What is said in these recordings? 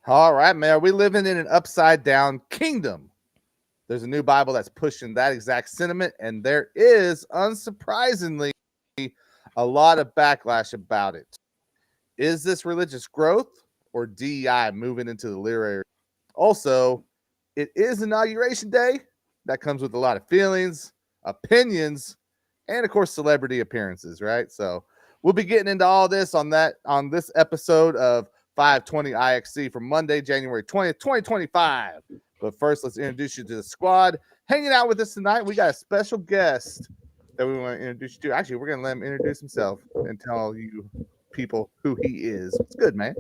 All right, man. Are we living in an upside down kingdom? There's a new Bible that's pushing that exact sentiment, and there is, unsurprisingly, a lot of backlash about it. Is this religious growth or DEI moving into the literary? Also, it is Inauguration Day. That comes with a lot of feelings, opinions, and of course, celebrity appearances, right? So we'll be getting into all this on this episode of 520 IXC for Monday, January 20th, 2025. But first, let's introduce you to the squad. Hanging out with us tonight, we got a special guest that we want to introduce you to. Actually, we're going to let him introduce himself and tell you people who he is. It's good, man.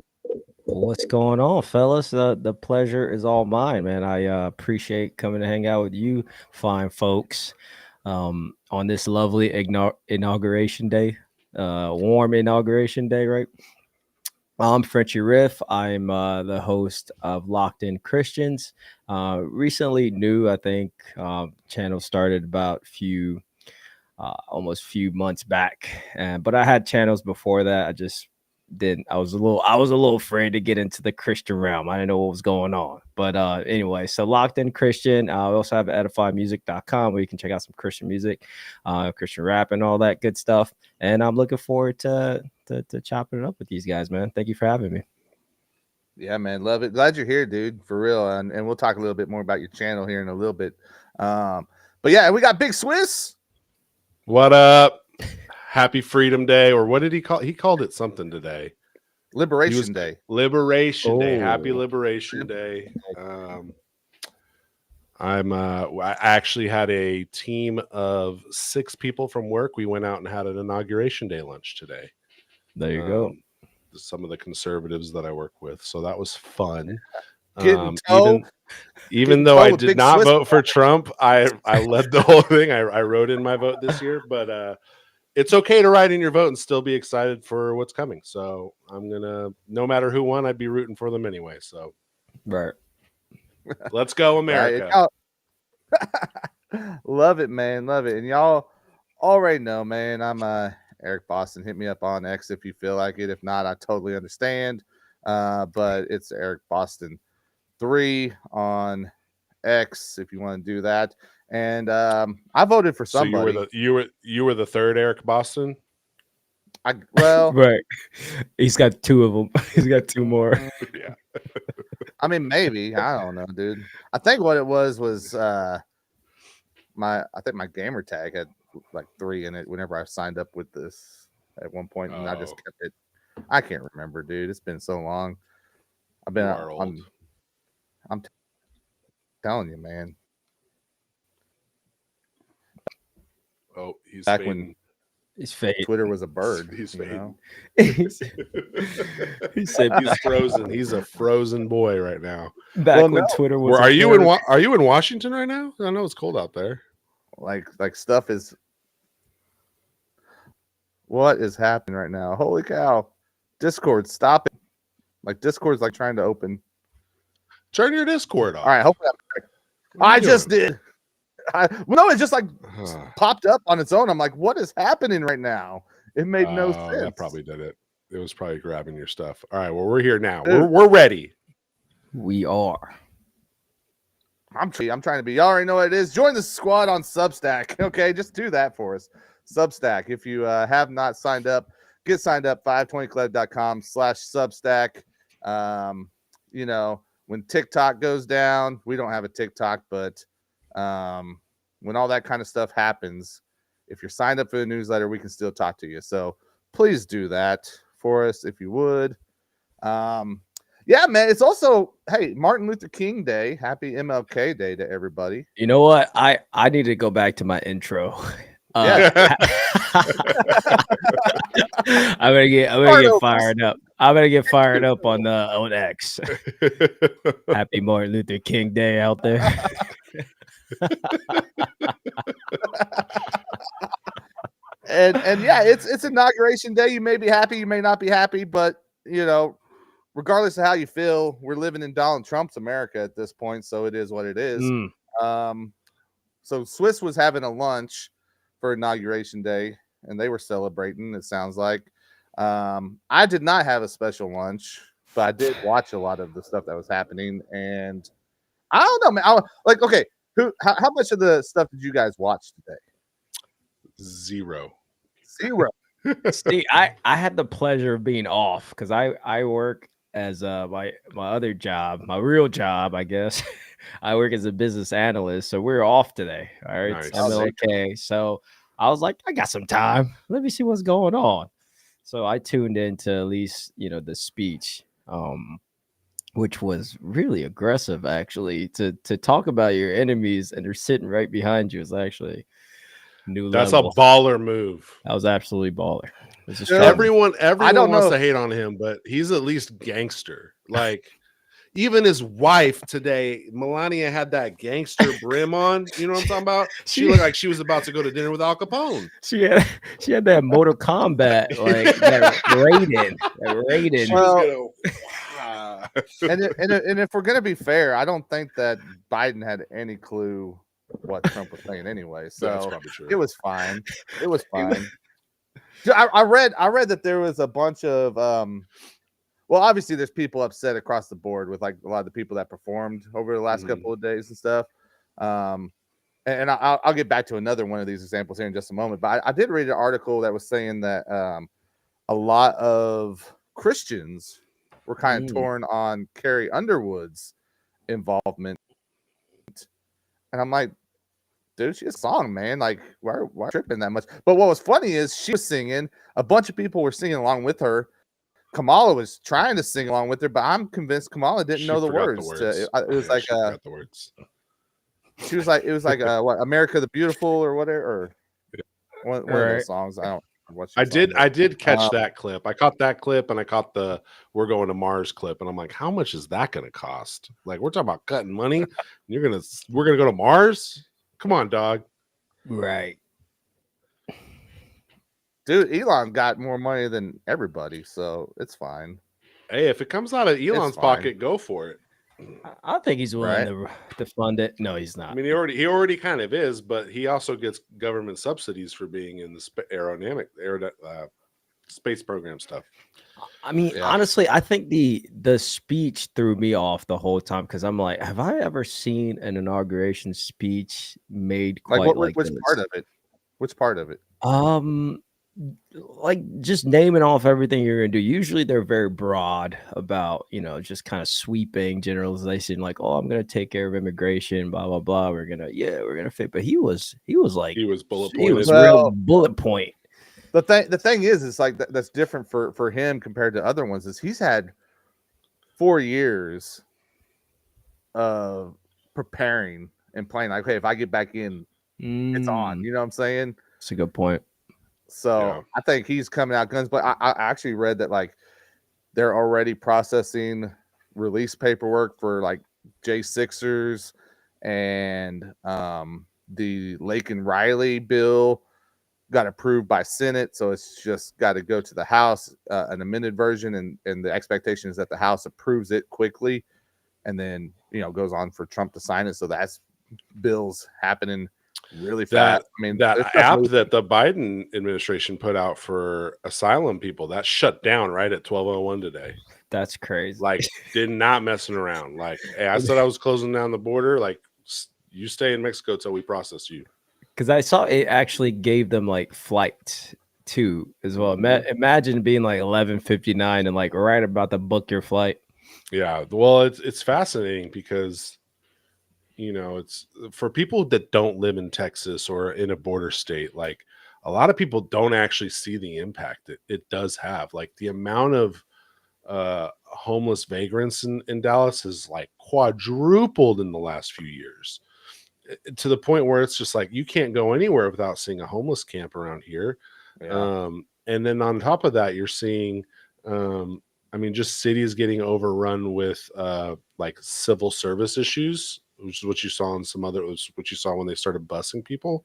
What's going on, fellas? The pleasure is all mine, man. I appreciate coming to hang out with you fine folks on this lovely inauguration day, warm inauguration day, right? I'm Frenchy Riff. I'm the host of Locked In Christians. Recently new, I think. Channel started about almost few months back, but I had channels before that. I just didn't. I was a little afraid to get into the Christian realm. I didn't know what was going on. But anyway, so Locked In Christian. We also have edifymusic.com where you can check out some Christian music, Christian rap, and all that good stuff. And I'm looking forward to chopping it up with these guys, man. Thank you for having me. Yeah, man, love it. Glad you're here, dude, for real. And we'll talk a little bit more about your channel here in a little bit. But yeah, we got Big Swiss. What up? Happy Freedom Day, or what did he call? He called it something today. Liberation Day. Liberation Day. Happy Liberation Day. I actually had a team of 6 people from work. We went out and had an Inauguration Day lunch today. There you go. Some of the conservatives that I work with. So that was fun. Even though I did not vote for Trump, I led the whole thing. I wrote in my vote this year, but it's okay to write in your vote and still be excited for what's coming. So I'm gonna, no matter who won, I'd be rooting for them anyway. So right. Let's go, America. Right, love it, man. Love it. And y'all already know, man, I'm Eric Boston. Hit me up on X if you feel like it. If not, I totally understand. But it's Eric Boston 3 on X if you want to do that. And I voted for somebody. So you were the third Eric Boston. Right. He's got 2 of them. He's got 2 more. Yeah. I mean, maybe. I don't know, dude. I think what it was my gamer tag had like 3 in it whenever I signed up with this at one point, and I just kept it. I can't remember, dude. It's been so long. I've been I'm telling you, man. Oh, he's back fading. when he's fading. Twitter was a bird. He's fading. He said he's frozen. He's a frozen boy right now. Back when Twitter was. Are you in Washington right now? I know it's cold out there. Like stuff is. What is happening right now? Holy cow! Discord, stop it! Like Discord's like trying to open. Turn your Discord off. All right, hopefully I just did. No, it just like popped up on its own. I'm like, what is happening right now? It made no sense. That probably did it. It was probably grabbing your stuff. All right, well, we're here now. We're ready. We are. I'm trying to be. Y'all already know what it is. Join the squad on Substack. Okay, just do that for us. Substack. If you have not signed up, get signed up. 520club.com/Substack. You know, when TikTok goes down, we don't have a TikTok, but when all that kind of stuff happens, if you're signed up for the newsletter, we can still talk to you. So please do that for us if you would. Yeah, man. It's also, hey, Martin Luther King Day. Happy MLK Day to everybody. You know what? I need to go back to my intro. Yeah. I'm gonna get fired up. I'm gonna get fired up on X. Happy Martin Luther King Day out there. and yeah, it's Inauguration Day. You may be happy, you may not be happy, but you know, regardless of how you feel, we're living in Donald Trump's America at this point, so it is what it is. So Swiss was having a lunch for Inauguration Day, and they were celebrating, it sounds like. I did not have a special lunch but I did watch a lot of the stuff that was happening, and I don't know, man. Okay, how much of the stuff did you guys watch today? Zero. See, I had the pleasure of being off because I work as my other job, my real job, I guess. I work as a business analyst, so we're off today. All right, Nice. MLK. So I was like, I got some time. Let me see what's going on. So I tuned into at least the speech, which was really aggressive, actually. To talk about your enemies and they're sitting right behind you is actually new That's level. a baller move. That was absolutely baller. Everyone don't wants know. to hate on him, but he's at least gangster. Like even his wife today, Melania, had that gangster brim on. You know what I'm talking about? She looked like she was about to go to dinner with Al Capone. She had that Mortal Kombat like that Raiden. Well, and if we're gonna be fair, I don't think that Biden had any clue what Trump was saying anyway. So that's probably true. It was fine. It was fine. I read that there was a bunch of well, obviously there's people upset across the board with like a lot of the people that performed over the last couple of days and stuff. And I'll get back to another one of these examples here in just a moment. But I did read an article that was saying that a lot of Christians were kind of torn on Carrie Underwood's involvement. And I'm like, dude, she's a song, man. Like, why tripping that much? But what was funny is she was singing. A bunch of people were singing along with her. Kamala was trying to sing along with her, but I'm convinced Kamala didn't know the words. It was like the words. She was like, it was like what, America the Beautiful or whatever, or one of those songs. I don't watch. I did catch that clip. I caught that clip, and I caught the "We're Going to Mars" clip, and I'm like, how much is that going to cost? Like, we're talking about cutting money. We're gonna go to Mars. Come on, dog. Right. Dude, Elon got more money than everybody, so it's fine. Hey, if it comes out of Elon's pocket, go for it. I think he's willing to fund it. No, he's not. I mean, he already kind of is, but he also gets government subsidies for being in the space program stuff. I mean, honestly, I think the speech threw me off the whole time because I'm like, have I ever seen an inauguration speech made quite like which part of it? Which part of it? Like just naming off everything you're gonna do. Usually they're very broad about, just kind of sweeping generalization, like, oh, I'm gonna take care of immigration, blah blah blah. We're gonna fit. But he was like he was bullet point. He was real bullet point. The thing is like that's different for him compared to other ones. Is he's had 4 years of preparing and playing. Like, hey, if I get back in, it's on. You know what I'm saying? That's a good point. So I think he's coming out guns, but I actually read that like they're already processing release paperwork for like J6ers and the Lake and Riley bill got approved by Senate, so it's just got to go to the House, an amended version, and the expectation is that the House approves it quickly, and then goes on for Trump to sign it. So that's bills happening really fast. I mean, that app that the Biden administration put out for asylum people that shut down right at 12:01 today. That's crazy. Like, did not messing around. Like, hey, I said I was closing down the border. Like, you stay in Mexico till we process you. Because I saw it actually gave them like flight too as well. Imagine being like 11:59 and like right about to book your flight. Yeah, well, it's fascinating because it's for people that don't live in Texas or in a border state. Like, a lot of people don't actually see the impact it does have. Like, the amount of homeless vagrants in Dallas has like quadrupled in the last few years, to the point where it's just like you can't go anywhere without seeing a homeless camp around here. And then on top of that, you're seeing just cities getting overrun with like civil service issues, which is what you saw in what you saw when they started busing people.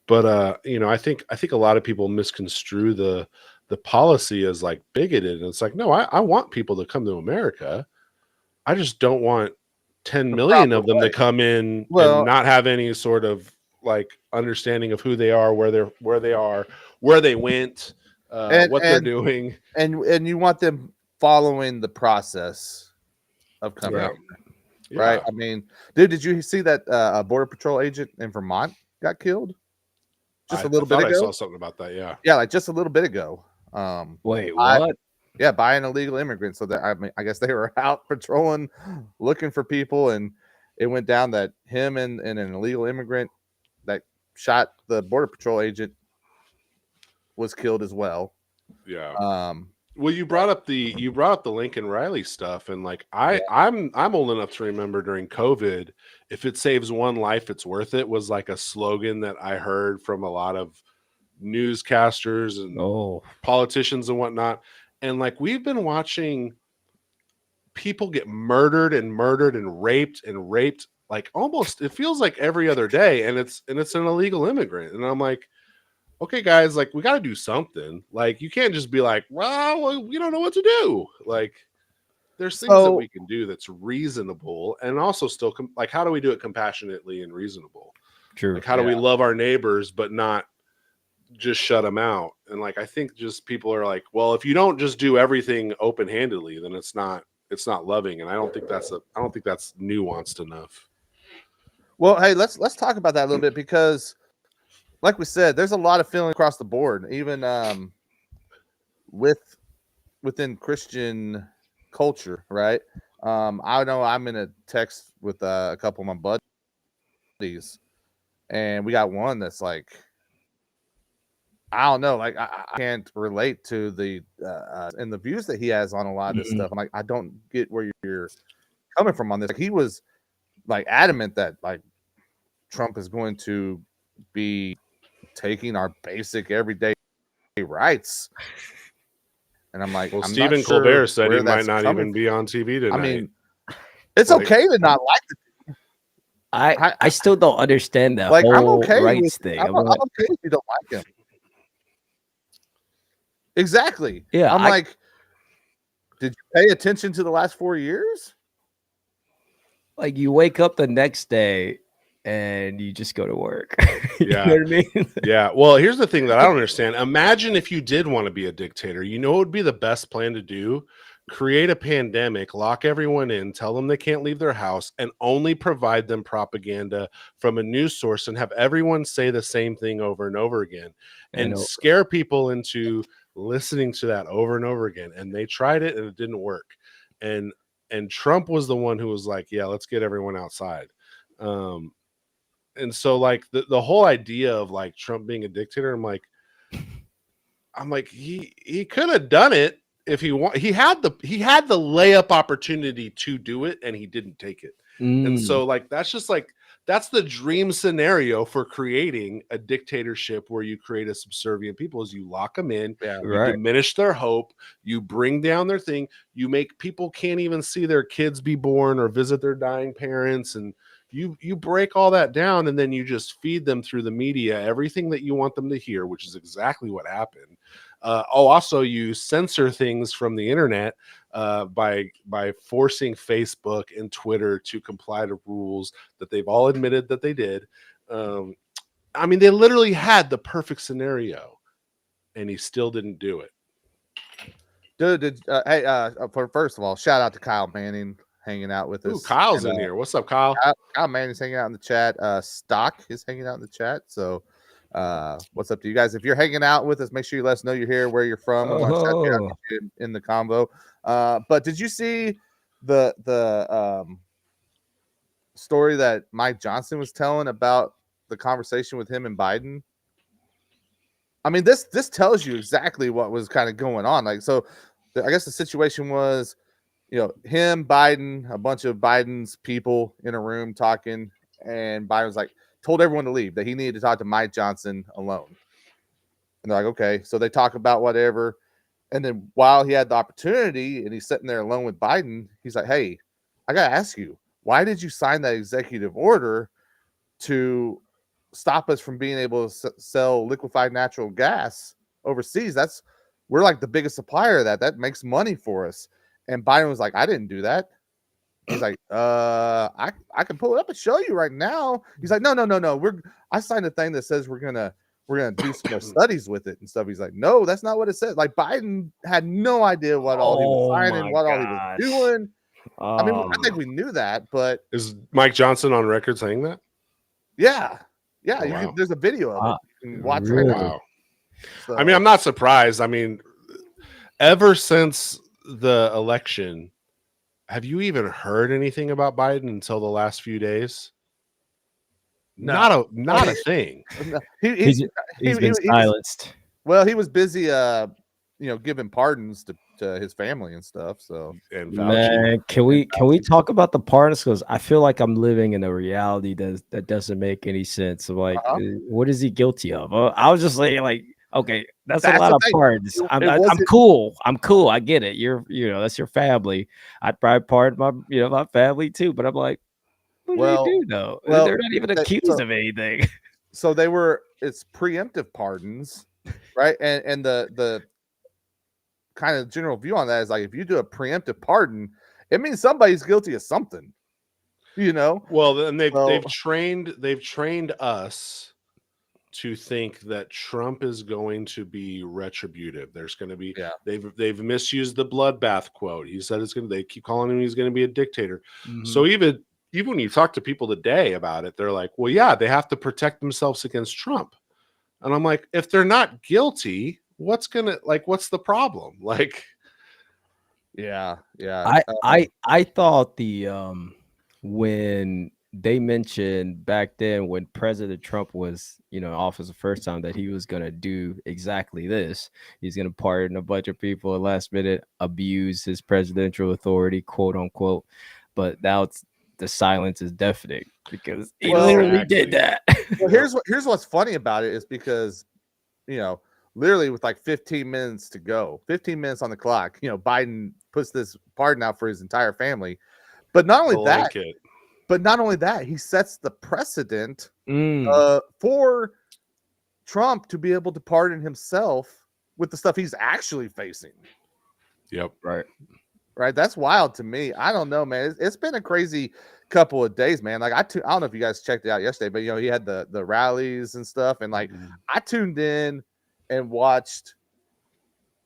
But I think a lot of people misconstrue the policy as like bigoted, and it's like, no, I want people to come to America. I just don't want 10 million of them to come in and not have any sort of like understanding of who they are, where they went, what they're doing, and you want them following the process of coming Yeah. here, right? I mean, dude, did you see that a Border Patrol agent in Vermont got killed just a little bit ago? I saw something about that. Yeah, like just a little bit ago. Wait, what? Yeah, by an illegal immigrant. So that, I mean, I guess they were out patrolling, looking for people, and it went down that him and an illegal immigrant that shot the Border Patrol agent was killed as well. Yeah. Well, you brought up the Lincoln Riley stuff, and like I'm old enough to remember during COVID, if it saves one life, it's worth it, was like a slogan that I heard from a lot of newscasters and politicians and whatnot. And like we've been watching people get murdered and raped like almost, it feels like every other day, and it's an illegal immigrant. And I'm like, okay, guys, like we got to do something. Like you can't just be like, well, we don't know what to do. Like there's things that we can do that's reasonable, and also still like how do we do it compassionately and reasonable? True. Like how do we love our neighbors but not just shut them out? And like I think just people are like, well, if you don't just do everything open-handedly, then it's not loving. And I don't think that's nuanced enough. Well, hey, let's talk about that a little bit, because like we said, there's a lot of feeling across the board, even within Christian culture, right? I know I'm in a text with a couple of my buddies, and we got one that's like, I don't know, like I can't relate to the and the views that he has on a lot of this stuff. I'm like, I don't get where you're coming from on this. Like, he was like adamant that like Trump is going to be taking our basic everyday rights. And I'm like, well, I'm Stephen Colbert said he might not even be on TV tonight. I mean, it's like, okay to not like it. I still don't understand that like, whole I'm okay rights with, thing. I'm okay if you don't like him. Exactly. Yeah. I'm like, did you pay attention to the last 4 years? Like you wake up the next day and you just go to work. Yeah. You know what I mean? Yeah. Well, here's the thing that I don't understand. Imagine if you did want to be a dictator. You know what would be the best plan to do? Create a pandemic, lock everyone in, tell them they can't leave their house, and only provide them propaganda from a news source, and have everyone say the same thing over and over again, and scare people into listening to that over and over again. And they tried it and it didn't work. And Trump was the one who was like, yeah, let's get everyone outside. And so like the whole idea of like Trump being a dictator, I'm like he could have done it if he had the layup opportunity to do it, and he didn't take it. And so like that's the dream scenario for creating a dictatorship, where you create a subservient people, is you lock them in, you diminish their hope, you bring down their thing, you make people can't even see their kids be born or visit their dying parents, and you break all that down, and then you just feed them through the media everything that you want them to hear, which is exactly what happened. Also, you censor things from the internet by forcing Facebook and Twitter to comply to rules that they've all admitted that they did. I mean, they literally had the perfect scenario, and he still didn't do it. Dude, first of all, shout out to Kyle Manning hanging out with us. Ooh, Kyle's in here. What's up, Kyle? Kyle Manning's hanging out in the chat. Stock is hanging out in the chat. So what's up to you guys? If you're hanging out with us, make sure you let us know you're here, where you're from. In the combo. But did you see the story that Mike Johnson was telling about the conversation with him and Biden? I mean, this tells you exactly what was kind of going on. Like, so I guess the situation was, him, Biden, a bunch of Biden's people in a room talking, and Biden was like, told everyone to leave, that he needed to talk to Mike Johnson alone. And they're like, okay. So they talk about whatever. And then while he had the opportunity and he's sitting there alone with Biden, he's like, hey, I got to ask you, why did you sign that executive order to stop us from being able to sell liquefied natural gas overseas? We're like the biggest supplier of that. That makes money for us. And Biden was like, I didn't do that. He's like, I can pull it up and show you right now. He's like, no. I signed a thing that says we're gonna we're gonna do some more studies with it and stuff. He's like, no, that's not what it says. Like Biden had no idea what all he was signing, what all he was doing. I mean, I think we knew that, but is Mike Johnson on record saying that? Yeah, Oh, wow. there's a video of it. You can watch really? right now. Wow. So, I mean, I'm not surprised. I mean, ever since the election, have you even heard anything about Biden until the last few days? No. Not a thing. He's been silenced. Well, he was busy, giving pardons to his family and stuff. So, And Man, can we talk about the pardons? Because I feel like I'm living in a reality that doesn't make any sense. So, like, what is he guilty of? I was just like, okay, that's a lot of pardons. I'm cool. I get it. That's your family. I'd probably pardon my family too. But I'm like, what do you do though? They're not even accused of anything. So it's preemptive pardons, right? And the kind of general view on that is like, if you do a preemptive pardon, it means somebody's guilty of something, Well, then they've trained us to think that Trump is going to be retributive. There's going to be they've misused the bloodbath quote. He said they keep calling him he's going to be a dictator. Mm-hmm. So even when you talk to people today about it, they're like, well, yeah, they have to protect themselves against Trump. And I'm like, if they're not guilty, what's the problem? Like, yeah. I thought when they mentioned back then when President Trump was in office the first time that he was going to do exactly this. He's going to pardon a bunch of people at last minute, abuse his presidential authority, quote unquote. But now the silence is deafening because he literally did that. Well, here's what's funny about it is because, literally with like 15 minutes to go, 15 minutes on the clock, Biden puts this pardon out for his entire family. But not only that, he sets the precedent for Trump to be able to pardon himself with the stuff he's actually facing. Yep. Right. That's wild to me. I don't know, man. It's been a crazy couple of days, man. Like I don't know if you guys checked it out yesterday, but he had the rallies and stuff, and like I tuned in and watched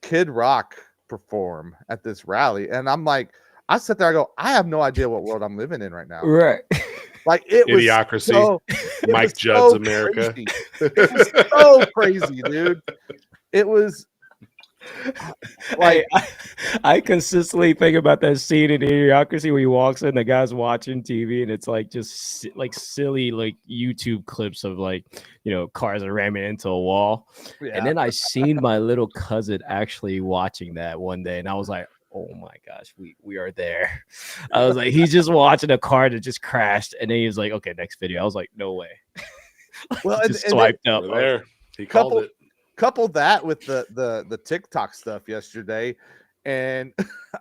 Kid Rock perform at this rally, and I'm like, I sit there, I go, I have no idea what world I'm living in right now. Right. Like it was Idiocracy. Mike Judd's America. Crazy. It was so crazy, dude. It was like I consistently think about that scene in Idiocracy where he walks in, the guy's watching TV, and it's like just like silly like YouTube clips of like cars are ramming into a wall. Yeah. And then I seen my little cousin actually watching that one day, and I was like, oh my gosh, we are there. I was like, he's just watching a car that just crashed, and then he was like, okay, next video. I was like, no way. Well, just swiped up there. He called it. Couple that with the TikTok stuff yesterday, and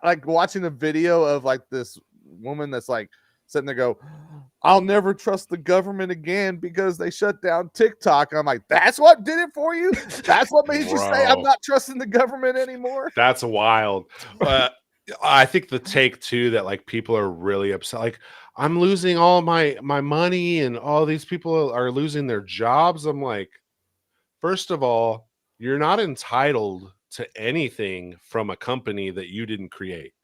like watching a video of like this woman that's like sitting there go, I'll never trust the government again because they shut down TikTok. I'm like, that's what did it for you? That's what made you say I'm not trusting the government anymore? That's wild. I think the take too that like people are really upset. Like, I'm losing all my money and all these people are losing their jobs. I'm like, first of all, you're not entitled to anything from a company that you didn't create.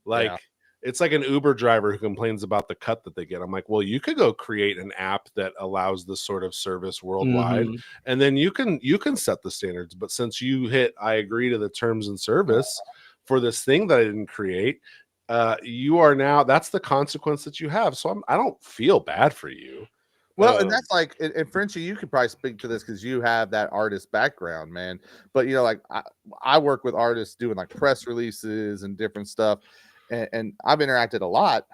Like, it's like an Uber driver who complains about the cut that they get. I'm like, well, you could go create an app that allows this sort of service worldwide, and then you can set the standards. But since you hit, I agree to the terms and service for this thing that I didn't create, you are now, that's the consequence that you have. So I don't feel bad for you. Well, and that's like, and Frenchie, you could probably speak to this because you have that artist background, man. But like I work with artists doing like press releases and different stuff, and I've interacted a lot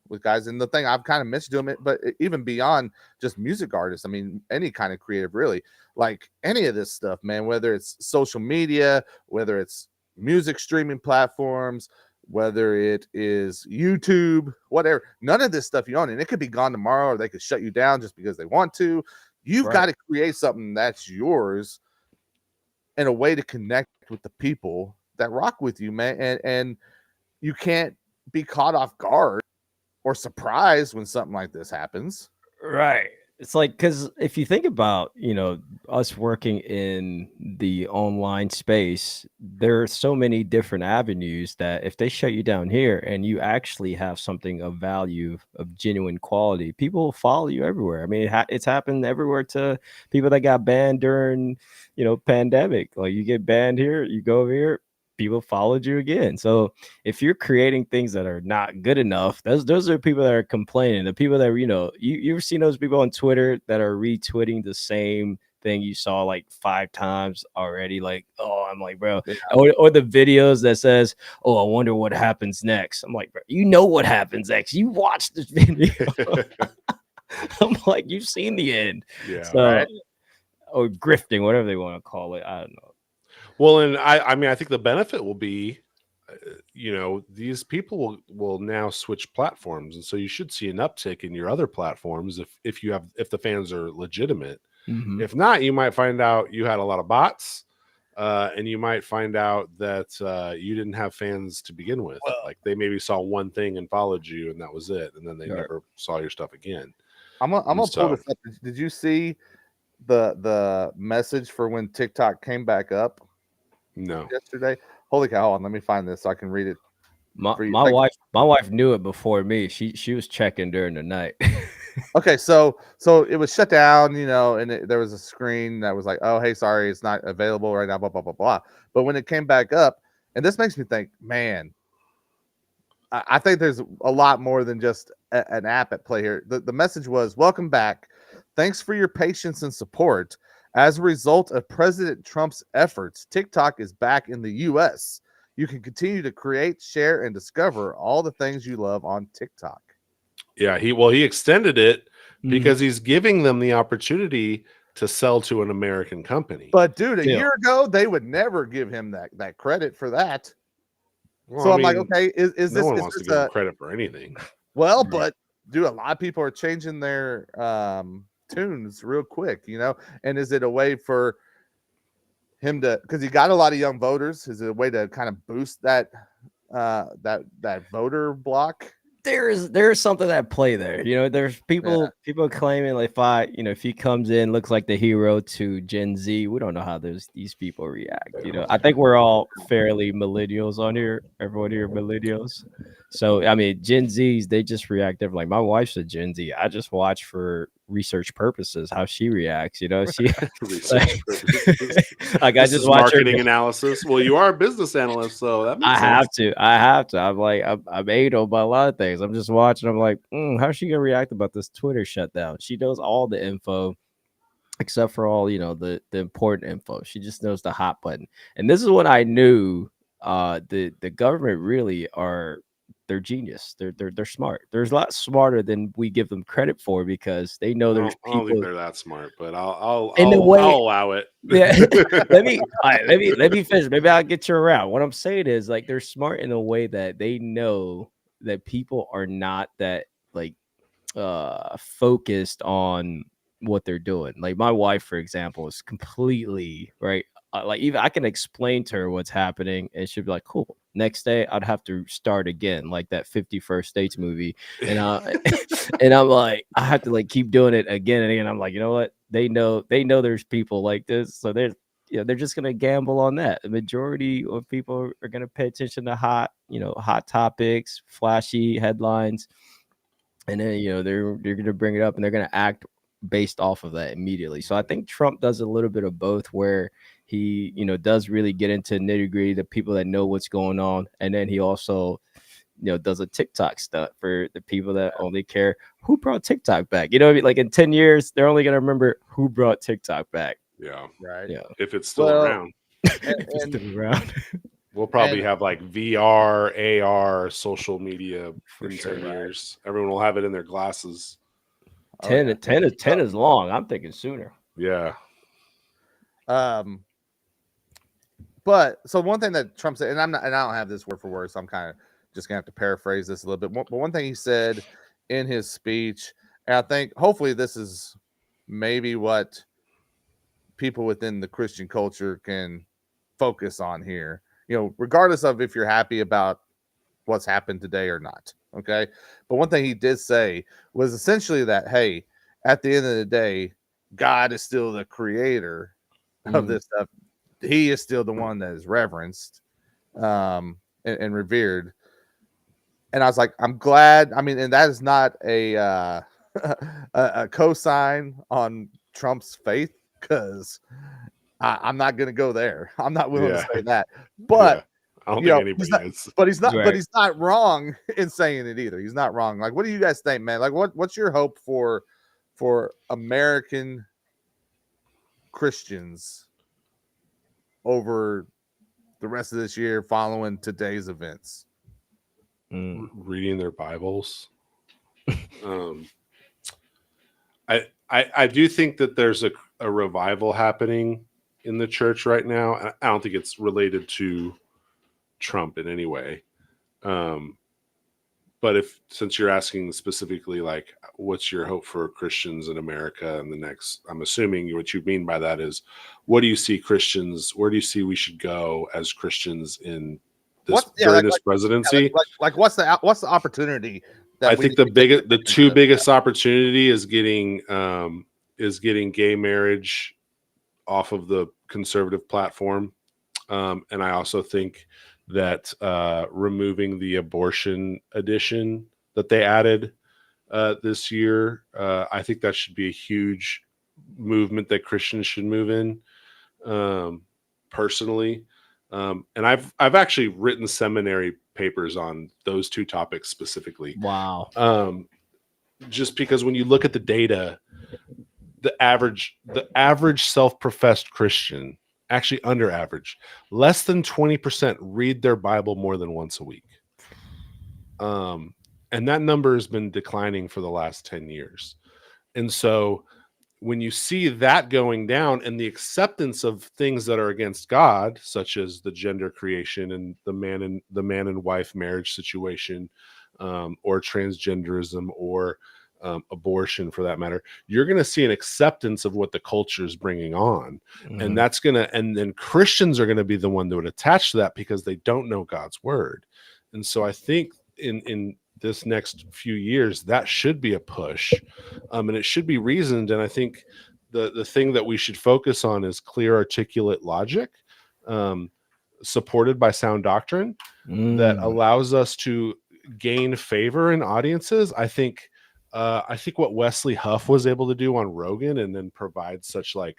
with guys. And the thing I've kind of missed doing it, but even beyond just music artists, I mean, any kind of creative, really, like any of this stuff, man. Whether it's social media, whether it's music streaming platforms, whether it is YouTube, whatever, none of this stuff you own, and it could be gone tomorrow, or they could shut you down just because they want to. You've got to create something that's yours and a way to connect with the people that rock with you, man. And you can't be caught off guard or surprised when something like this happens. Right. It's like, because if you think about, us working in the online space, there are so many different avenues that if they shut you down here and you actually have something of value, of genuine quality, people will follow you everywhere. I mean, it's happened everywhere to people that got banned during, pandemic. Like you get banned here, you go over here, people followed you again. So if you're creating things that are not good enough, those are people that are complaining. The people that you ever seen those people on Twitter that are retweeting the same thing you saw like 5 times already? Like, oh, I'm like, bro, Yeah. or the videos that says, oh, I wonder what happens next. I'm like, bro, you know what happens next. You watched this video. I'm like, you've seen the end. Yeah. So, Right. or grifting, whatever they want to call it. I don't know. Well, and I mean, I think the benefit will be, these people will now switch platforms, and so you should see an uptick in your other platforms if the fans are legitimate. Mhm. If not, you might find out you had a lot of bots, and you might find out that you didn't have fans to begin with. Well- Like they maybe saw one thing and followed you, and that was it, and then they Right. never saw your stuff again. I'm gonna pull So- this up. Did you see the message for when TikTok came back up No. yesterday? Holy cow! Hold on, let me find this so I can read it. My for you. my Like- wife knew it before me. She was checking during the night. Okay, so it was shut down, and there was a screen that was like, "Oh, hey, sorry, it's not available right now." Blah blah blah blah. But when it came back up, and this makes me think, man, I think there's a lot more than just an app at play here. The message was, "Welcome back. Thanks for your patience and support. As a result of President Trump's efforts, TikTok is back in the U.S. You can continue to create, share, and discover all the things you love on TikTok." Yeah, he extended it Mhm. because he's giving them the opportunity to sell to an American company. But dude, a Still. year ago, they would never give him that credit for that. Well, So I I'm like, mean, okay, is no this one is wants to this give him a credit for anything. well? Right. But dude, a lot of people are changing their tunes real quick, And is it a way for him to, because he got a lot of young voters? Is it a way to kind of boost that voter block? There's something at play there. There's people claiming like if he comes in, looks like the hero to Gen Z. We don't know how these people react. I think we're all fairly millennials on here. Everyone here millennials. So I mean, Gen Zs, they just react different. Like my wife's a Gen Z. I just watch for research purposes how she reacts. She Research purposes. like I This just is watch her. marketing analysis. Well, you are a business analyst, so that makes I sense. have to. I'm like, I'm anal about a lot of things. I'm just watching. I'm like, how's she gonna react about this Twitter shutdown? She knows all the info, except for all the important info. She just knows the hot button. And this is what I knew. The government really they're genius. They're smart. They're a lot smarter than we give them credit for because they know there's I don't think people. they're that smart, but I'll In a way- I'll allow it. Yeah, let me finish. Maybe I'll get you around. What I'm saying is like they're smart in a way that they know that people are not that like focused on what they're doing. Like my wife, for example, is completely right. Like even I can explain to her what's happening, and she'll be like, "Cool." Next day, I'd have to start again, like that 51st Dates movie, and and I'm like, I have to like keep doing it again and again. I'm like, you know what? They know there's people like this, so they're just gonna gamble on that. The majority of people are gonna pay attention to hot topics, flashy headlines, and then they're gonna bring it up and they're gonna act based off of that immediately. So I think Trump does a little bit of both, where he does really get into nitty-gritty, the people that know what's going on, and then he also does a TikTok stuff for the people that only care who brought TikTok back. What I mean? Like in 10 years, they're only gonna remember who brought TikTok back. Yeah, Right. Yeah, if it's still Well, around. if it's still around. We'll probably and- have like VR, AR, social media For in sure. 10 years. Everyone will have it in their glasses. 10 yeah. 10 is long. I'm thinking sooner. Yeah. But so one thing that Trump said, and I don't have this word for word, so I'm kind of just gonna have to paraphrase this a little bit. But one thing he said in his speech, and I think hopefully this is maybe what people within the Christian culture can focus on here. Regardless of if you're happy about what's happened today or not. Okay. But one thing he did say was essentially that, hey, at the end of the day, God is still the creator of this stuff. He is still the one that is reverenced and revered. And I was like, I'm glad. I mean, and that is not a a cosign on Trump's faith, because I'm not going to go there. I'm not willing to say that. But I don't think anybody is. But he's not. Right. But he's not wrong in saying it either. He's not wrong. Like, what do you guys think, man? Like, what's your hope for American Christians over the rest of this year following today's events? Reading their Bibles. I do think that there's a revival happening in the church right now. I don't think it's related to Trump in any way. But since you're asking specifically, like, what's your hope for Christians in America in the next, I'm assuming what you mean by that is, what do you see Christians, where do you see we should go as Christians in this during this presidency? What's the opportunity? I think the two biggest opportunity is getting gay marriage off of the conservative platform, and I also think that removing the abortion edition that they added this year, I think that should be a huge movement that Christians should move in, personally. And I've actually written seminary papers on those two topics specifically. Wow. Just because when you look at the data, the average self-professed Christian, actually under average, less than 20% read their Bible more than once a week. And that number has been declining for the last 10 years. And so when you see that going down and the acceptance of things that are against God, such as the gender creation and the man and wife marriage situation, or transgenderism, or abortion for that matter, you're going to see an acceptance of what the culture is bringing on. And that's and then Christians are going to be the one that would attach to that because they don't know God's word. And so I think in this next few years, that should be a push, and it should be reasoned. And I think the thing that we should focus on is clear, articulate logic, supported by sound doctrine, that allows us to gain favor in audiences. I think what Wesley Huff was able to do on Rogan, and then provide such, like,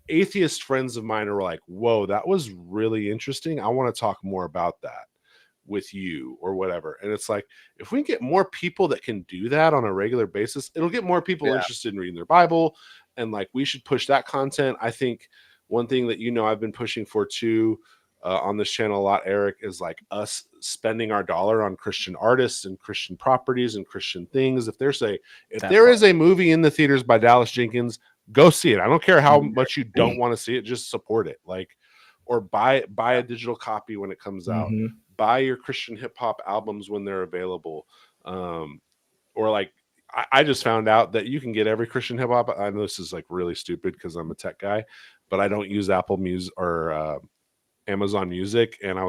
atheist friends of mine are like, whoa, that was really interesting. I want to talk more about that with you, or whatever. And it's like, if we can get more people that can do that on a regular basis, it'll get more people interested in reading their Bible. And, like, we should push that content. I think one thing that, I've been pushing for too, on this channel a lot, Eric, is like us spending our dollar on Christian artists and Christian properties and Christian things. If there is a movie in the theaters by Dallas Jenkins, go see it. I don't care how much you don't want to see it, just support it. Like, or buy a digital copy when it comes out. Buy your Christian hip hop albums when they're available. Or, like, I just found out that you can get every Christian hip hop. I know this is, like, really stupid because I'm a tech guy, but I don't use Apple Music or Amazon Music. And I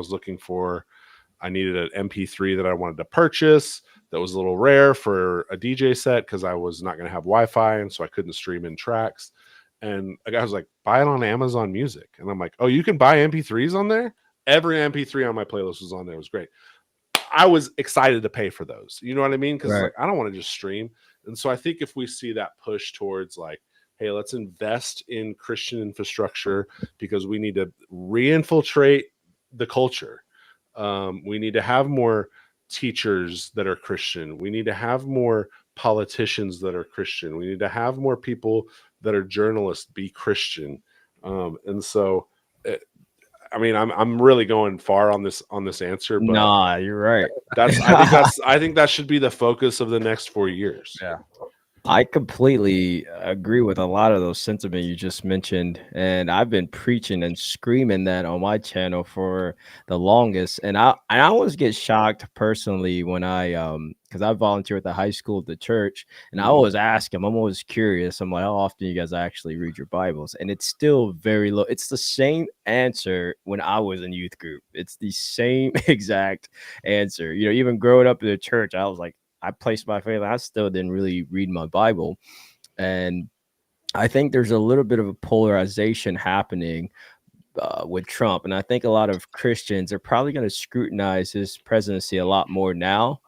needed an MP3 that I wanted to purchase that was a little rare for a DJ set, because I was not going to have Wi-Fi, and so I couldn't stream in tracks. And a guy was like, buy it on Amazon Music. And I'm like, oh, you can buy MP3s on there? Every MP3 on my playlist was on there. It was great. I was excited to pay for those. You know what I mean? Because like, I don't want to just stream. And so I think if we see that push towards, like, hey, let's invest in Christian infrastructure, because we need to reinfiltrate the culture. We need to have more teachers that are Christian. We need to have more politicians that are Christian. We need to have more people that are journalists be Christian. And so, I'm really going far on this answer. But nah, you're right. I think that should be the focus of the next 4 years. Yeah. I completely agree with a lot of those sentiments you just mentioned, and I've been preaching and screaming that on my channel for the longest. And I always get shocked personally when because I volunteer at the high school at the church, and I always ask them. I'm always curious. I'm like, how often you guys actually read your Bibles? And it's still very low. It's the same answer when I was in youth group. It's the same exact answer. Even growing up in the church, I was like, I placed my faith. I still didn't really read my Bible. And I think there's a little bit of a polarization happening with Trump. And I think a lot of Christians are probably going to scrutinize his presidency a lot more now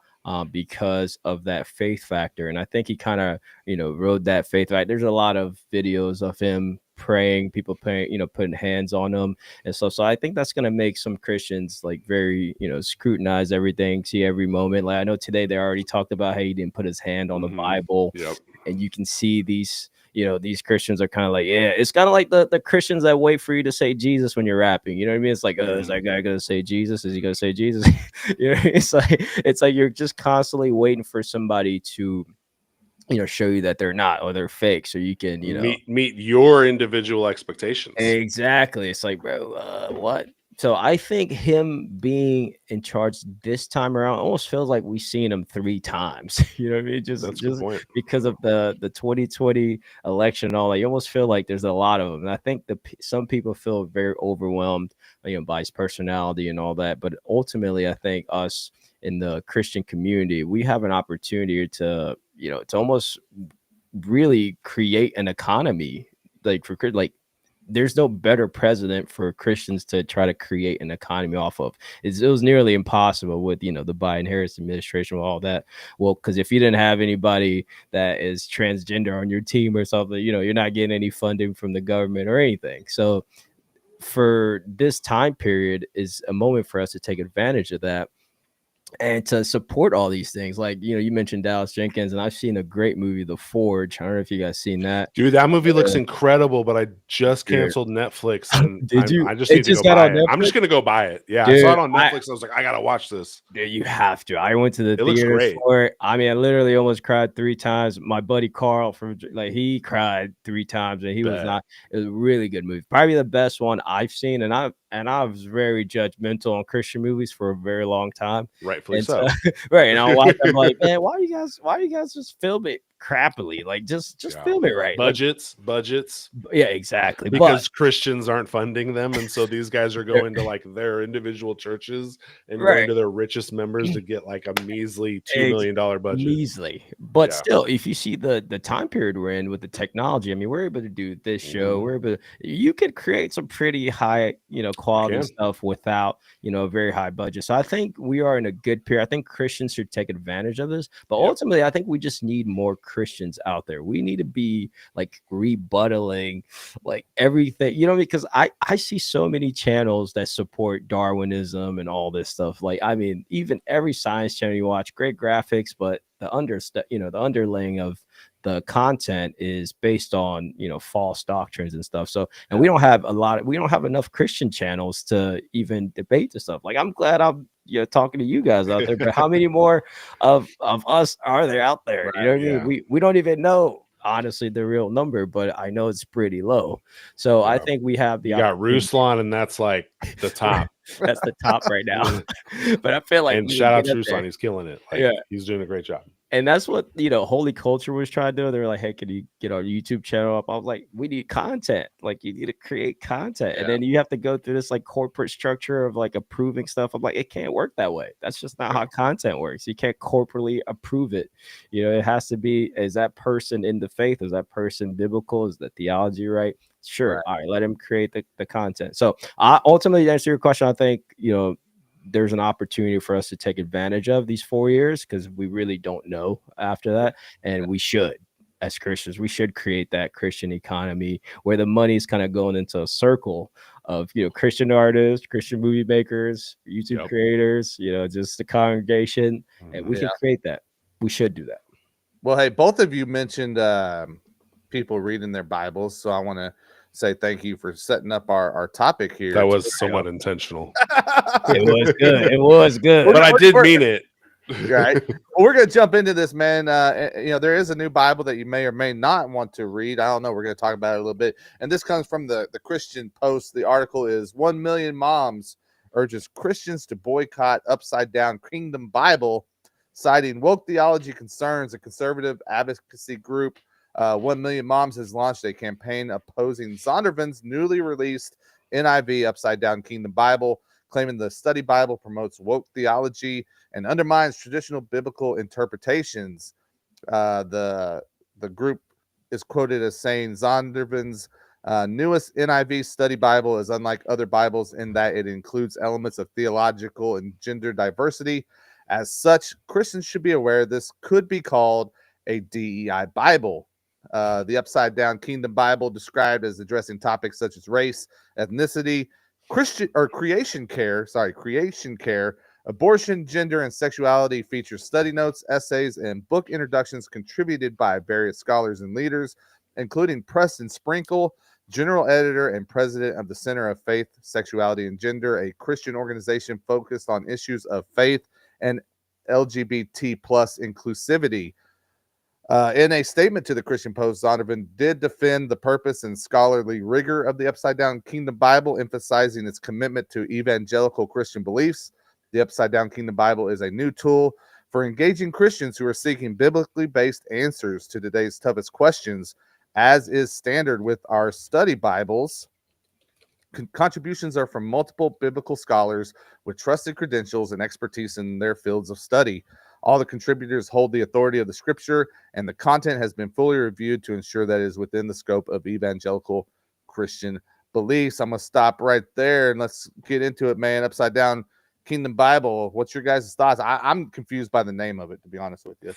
because of that faith factor. And I think he kind of, rode that faith factor. There's a lot of videos of him praying, people praying, putting hands on him. And so I think that's going to make some Christians like very, scrutinize everything, see every moment. Like I know today they already talked about how he didn't put his hand on the Bible. Yep. And you can see these, these Christians are kind of like, yeah, it's kind of like the Christians that wait for you to say Jesus when you're rapping. You know what I mean? It's like, is that guy going to say Jesus? Is he going to say Jesus? It's like you're just constantly waiting for somebody to, show you that they're not, or they're fake. So you can, meet your individual expectations. Exactly. It's like, bro, what? So I think him being in charge this time around almost feels like we've seen him 3 times. You know what I mean? Just because of the 2020 election and all that, you almost feel like there's a lot of them. And I think some people feel very overwhelmed, by his personality and all that. But ultimately, I think us in the Christian community, we have an opportunity to, to almost really create an economy there's no better president for Christians to try to create an economy off of. It was nearly impossible with, the Biden-Harris administration with all that. Well, because if you didn't have anybody that is transgender on your team or something, you're not getting any funding from the government or anything. So for this time period is a moment for us to take advantage of that and to support all these things. Like, you mentioned Dallas Jenkins, and I've seen a great movie, The Forge. I don't know if you guys seen that. Dude, that movie looks incredible, but I just canceled Netflix. And Did you? I just need to go buy it. I'm just going to go buy it. Yeah, dude, I saw it on Netflix. I was like, I got to watch this. Dude, you have to. I went to the theater for it. I mean, I literally almost cried 3 times. My buddy Carl, he cried 3 times, and it was a really good movie. Probably the best one I've seen. And I was very judgmental on Christian movies for a very long time. Rightfully so. Right. And I'll watch them like, man, why you guys just film it crappily? Like just film it right. Budgets. Yeah, exactly. Because Christians aren't funding them. And so these guys are going to like their individual churches and going to their richest members to get like a measly $2 million budget. Measly. But still, if you see the time period we're in with the technology, I mean, we're able to do this show. You could create some pretty high, quality stuff without, a very high budget. So I think we are in a good period. I think Christians should take advantage of this. But ultimately, I think we just need more Christians out there. We need to be like rebuttaling like everything, because I see so many channels that support Darwinism and all this stuff. Like, I mean, even every science channel you watch, great graphics, but the underlaying of the content is based on false doctrines and stuff. So, and we don't have enough Christian channels to even debate this stuff. Like, I'm glad I'm talking to you guys out there, but how many more of us are there out there? You know what I mean? We don't even know honestly the real number, but I know it's pretty low. So I think we have you got Ruslan, and that's like the top. That's the top right now. But I feel like, and shout out to Ruslan, he's killing it. He's doing a great job. And that's what Holy Culture was trying to do. They were like, hey, can you get our YouTube channel up? I was like, we need content. Like, you need to create content. And then you have to go through this like corporate structure of like approving stuff. I'm like, it can't work that way. That's just not how content works. You can't corporately approve it. It has to be, is that person in the faith? Is that person biblical? Is the theology right? Sure. All right, let him create the content. So ultimately, to answer your question, I think, there's an opportunity for us to take advantage of these 4 years because we really don't know after that. And we should, as Christians, we should create that Christian economy where the money is kind of going into a circle of, Christian artists, Christian movie makers, YouTube creators, just the congregation. And we can create that. We should do that. Well, hey, both of you mentioned people reading their Bibles. So I want to say thank you for setting up our topic here. That was somewhat intentional. It was good. But I did mean it. Right. Well, we're going to jump into this, man. There is a new Bible that you may or may not want to read. I don't know. We're going to talk about it a little bit. And this comes from the Christian Post. The article is 1 Million Moms Urges Christians to Boycott Upside Down Kingdom Bible, citing woke theology concerns. A conservative advocacy group 1 Million Moms has launched a campaign opposing Zondervan's newly released NIV Upside Down Kingdom Bible, claiming the study Bible promotes woke theology and undermines traditional biblical interpretations. The group is quoted as saying Zondervan's newest NIV study Bible is unlike other Bibles in that it includes elements of theological and gender diversity. As such, Christians should be aware this could be called a DEI Bible. The Upside Down Kingdom Bible, described as addressing topics such as race, ethnicity, creation care, abortion, gender, and sexuality, features study notes, essays, and book introductions contributed by various scholars and leaders, including Preston Sprinkle, general editor and president of the Center of Faith, Sexuality, and Gender, a Christian organization focused on issues of faith and LGBT plus inclusivity. In a statement to the Christian Post, Zondervan did defend the purpose and scholarly rigor of the Upside Down Kingdom Bible, emphasizing its commitment to evangelical Christian beliefs. The Upside Down Kingdom Bible is a new tool for engaging Christians who are seeking biblically based answers to today's toughest questions, as is standard with our study Bibles. Contributions are from multiple biblical scholars with trusted credentials and expertise in their fields of study. All the contributors hold the authority of the scripture, and the content has been fully reviewed to ensure that it is within the scope of evangelical Christian beliefs. I'm going to stop right there and let's get into it, man. Upside Down Kingdom Bible. What's your guys' thoughts? I'm confused by the name of it, to be honest with you.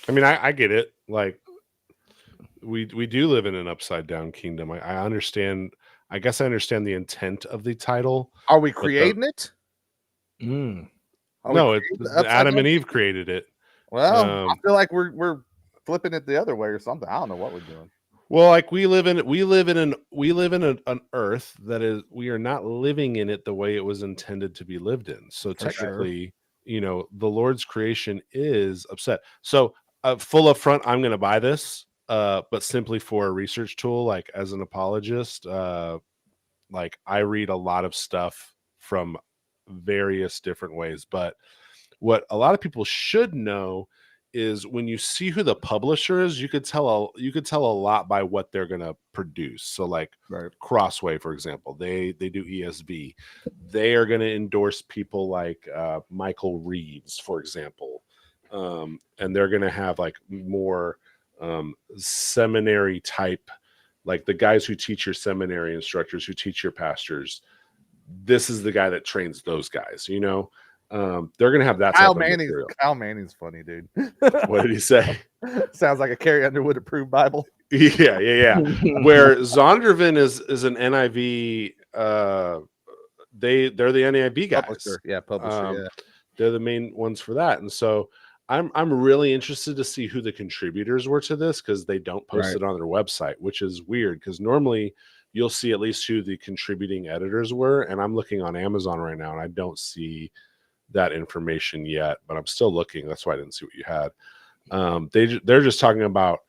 I mean, I get it. Like, we do live in an upside down kingdom. I understand. I guess I understand the intent of the title. Are we creating it? No, Adam and Eve created it. Well, I feel like we're flipping it the other way or something. I don't know what we're doing. Well, like we live in an earth that is, we are not living in it the way it was intended to be lived in. So technically, you know, the Lord's creation is upset. So full up front, I'm going to buy this, but simply for a research tool, like as an apologist, like I read a lot of stuff from various different ways. But what a lot of people should know is when you see who the publisher is, you could tell a lot by what they're going to produce. So like Crossway, for example, they do ESV. They are going to endorse people like Michael Reeves, for example. And they're going to have like more seminary type, like the guys who teach your seminary instructors, who teach your pastors. This is the guy that trains those guys, you know. They're gonna have that. Kyle Manning's funny, dude. What did he say? Sounds like a Carrie Underwood approved Bible. Yeah. Where Zondervan is an NIV. They're the NIV guys. Publisher. They're the main ones for that, and so I'm really interested to see who the contributors were to this, because they don't post it on their website, which is weird. Because normally you'll see at least who the contributing editors were, and I'm looking on Amazon right now, and I don't see that information yet, but I'm still looking. That's why I didn't see what you had. They're just talking about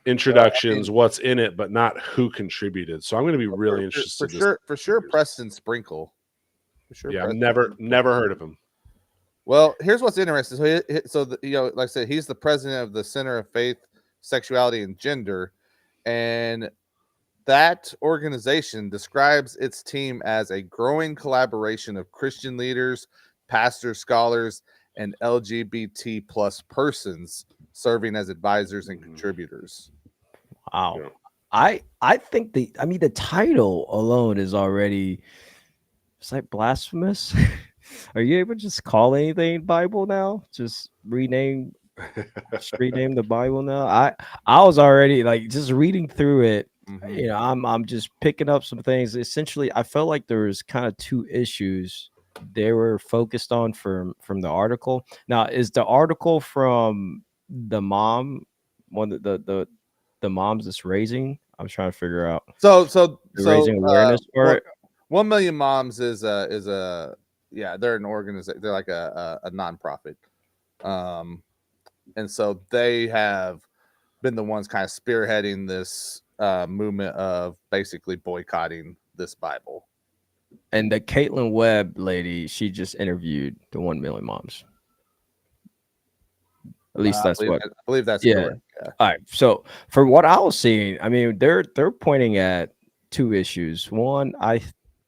introductions, what's in it, but not who contributed. So I'm going to be really interested. For sure, Preston Sprinkle. For sure, yeah, I've never heard of him. Well, here's what's interesting. Like I said, he's the president of the Center of Faith, Sexuality, and Gender, and that organization describes its team as a growing collaboration of Christian leaders, pastors, scholars, and LGBT plus persons serving as advisors and contributors. Wow. Yeah. I think the title alone is already, it's like blasphemous. Are you able to just call anything Bible now? Just rename the Bible now? I was already like just reading through it. Mm-hmm. You know, I'm just picking up some things. Essentially, I felt like there was kind of two issues they were focused on from the article. Now, is the article from the mom one of the moms that's raising? I'm trying to figure out. So raising awareness for it. 1 Million Moms is a they're an organization. They're like a nonprofit, and so they have been the ones kind of spearheading this movement of basically boycotting this Bible. And the Caitlin Webb lady, she just interviewed the 1 Million Moms. At least that's I believe that's correct. Yeah. All right. So for what I was seeing, I mean, they're pointing at two issues. One,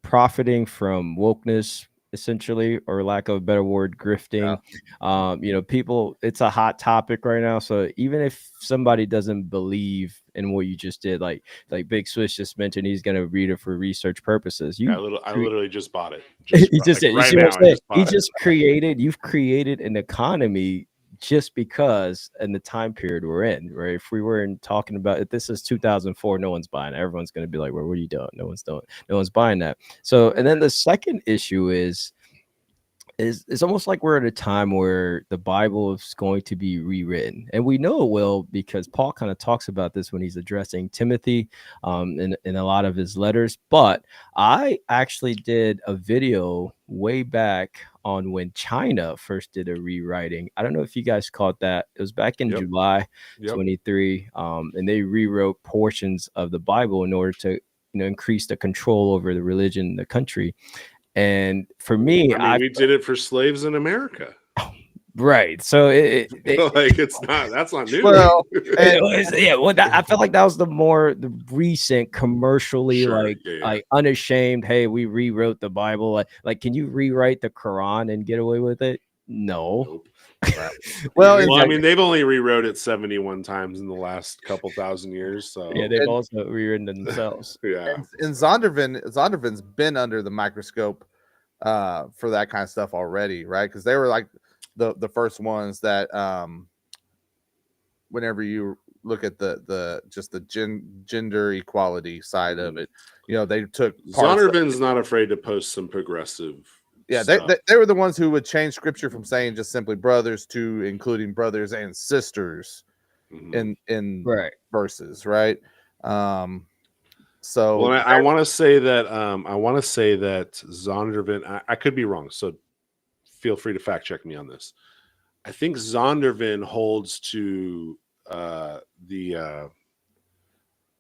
profiting from wokeness essentially, or lack of a better word, grifting. People, it's a hot topic right now. So even if somebody doesn't believe in what you just did, like Big Swiss just mentioned, he's going to read it for research purposes. I literally just bought it. You've created an economy just because in the time period we're in, right? If we weren't talking about it, this is 2004, no one's buying it. Everyone's going to be like, well, what are you doing? No one's buying that. So, and then the second issue is it's almost like we're at a time where the Bible is going to be rewritten, and we know it will because Paul kind of talks about this when he's addressing Timothy in a lot of his letters. But I actually did a video way back on when China first did a rewriting. I don't know if you guys caught that. It was back in July 23, and they rewrote portions of the Bible in order to increase the control over the religion in the country. And for me, we did it for slaves in America. Right. So that's not new. Well, I felt like that was the recent commercially like unashamed. Hey, we rewrote the Bible. Like, can you rewrite the Quran and get away with it? No. Nope. Well, I mean, they've only rewrote it 71 times in the last couple thousand years. So they've also rewritten themselves. And Zondervan's been under the microscope for that kind of stuff already, right? Because they were like the first ones that whenever you look at the gender equality side of it, they took Zondervan's not afraid to post some progressive. Yeah, they were the ones who would change scripture from saying just simply brothers to including brothers and sisters in verses, right? So I want to say that Zondervan, I could be wrong, so feel free to fact check me on this. I think Zondervan holds to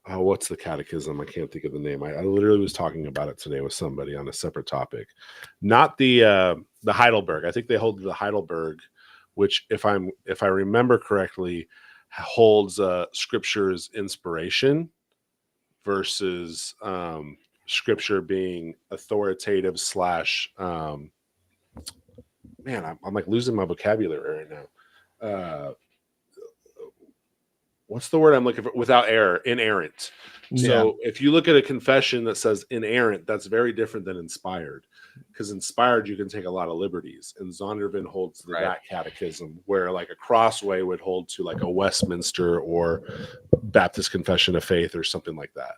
what's the catechism? I can't think of the name. I literally was talking about it today with somebody on a separate topic. Not the Heidelberg. I think they hold the Heidelberg, which if I remember correctly, holds scripture's inspiration versus scripture being authoritative / man, I'm like losing my vocabulary right now. What's the word I'm looking for? Without error, inerrant. So if you look at a confession that says inerrant, that's very different than inspired, because inspired you can take a lot of liberties, and Zondervan holds to that catechism, where like a Crossway would hold to like a Westminster or Baptist Confession of Faith or something like that.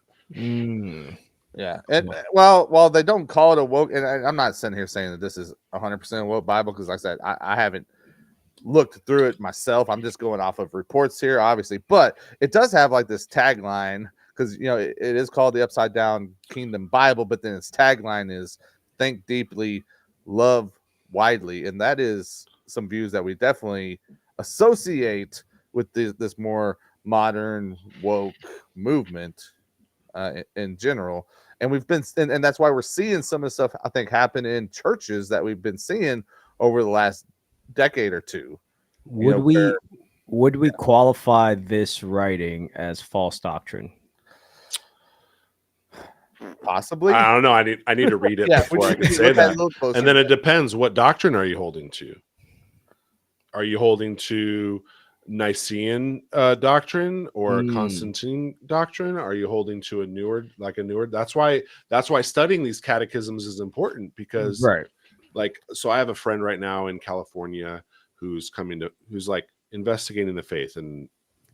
Yeah, and while they don't call it a woke, and I'm not sitting here saying that this is 100% woke Bible, because like I said, I haven't looked through it myself. I'm just going off of reports here, obviously, but it does have like this tagline, because it is called the Upside Down Kingdom Bible, but then its tagline is "Think deeply, love widely," and that is some views that we definitely associate with this more modern woke movement in general. And we've been, and that's why we're seeing some of the stuff I think happen in churches that we've been seeing over the last decade or two. Would we qualify this writing as false doctrine? Possibly. I don't know. I need to read it before I can say that. And then it depends. What doctrine are you holding to? Are you holding to Nicene doctrine or Constantine doctrine? Are you holding to a newer? That's why studying these catechisms is important, because so I have a friend right now in California who's like investigating the faith, and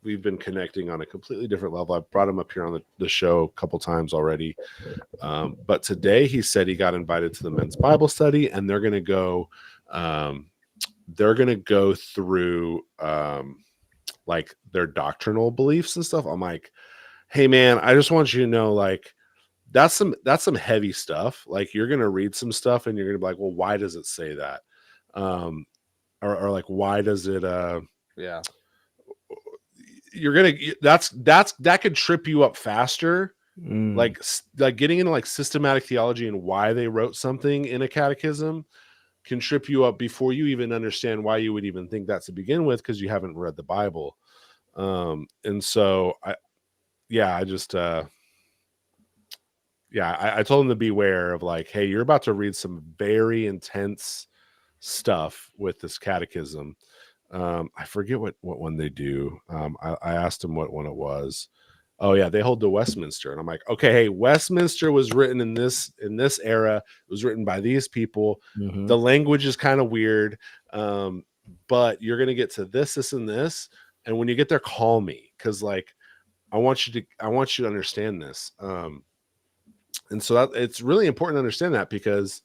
we've been connecting on a completely different level. I've brought him up here on the show a couple times already. But today he said he got invited to the men's Bible study, and they're going to go through like their doctrinal beliefs and stuff. I'm like, hey man, I just want you to know, like, that's some heavy stuff. Like, you're going to read some stuff and you're going to be like, well, why does it say that? Or like, why does it, you're going to, that could trip you up faster. Like getting into like systematic theology and why they wrote something in a catechism can trip you up before you even understand why you would even think that to begin with, because you haven't read the Bible. And so I just I told him to beware of like, hey, you're about to read some very intense stuff with this catechism. I forget what one they do. I asked him what one it was. Oh yeah, they hold the Westminster, and I'm like, okay, hey, Westminster was written in this era. It was written by these people. Mhm. The language is kind of weird, but you're gonna get to this, and this. And when you get there, call me, because like I want you to understand this. And so it's really important to understand that, because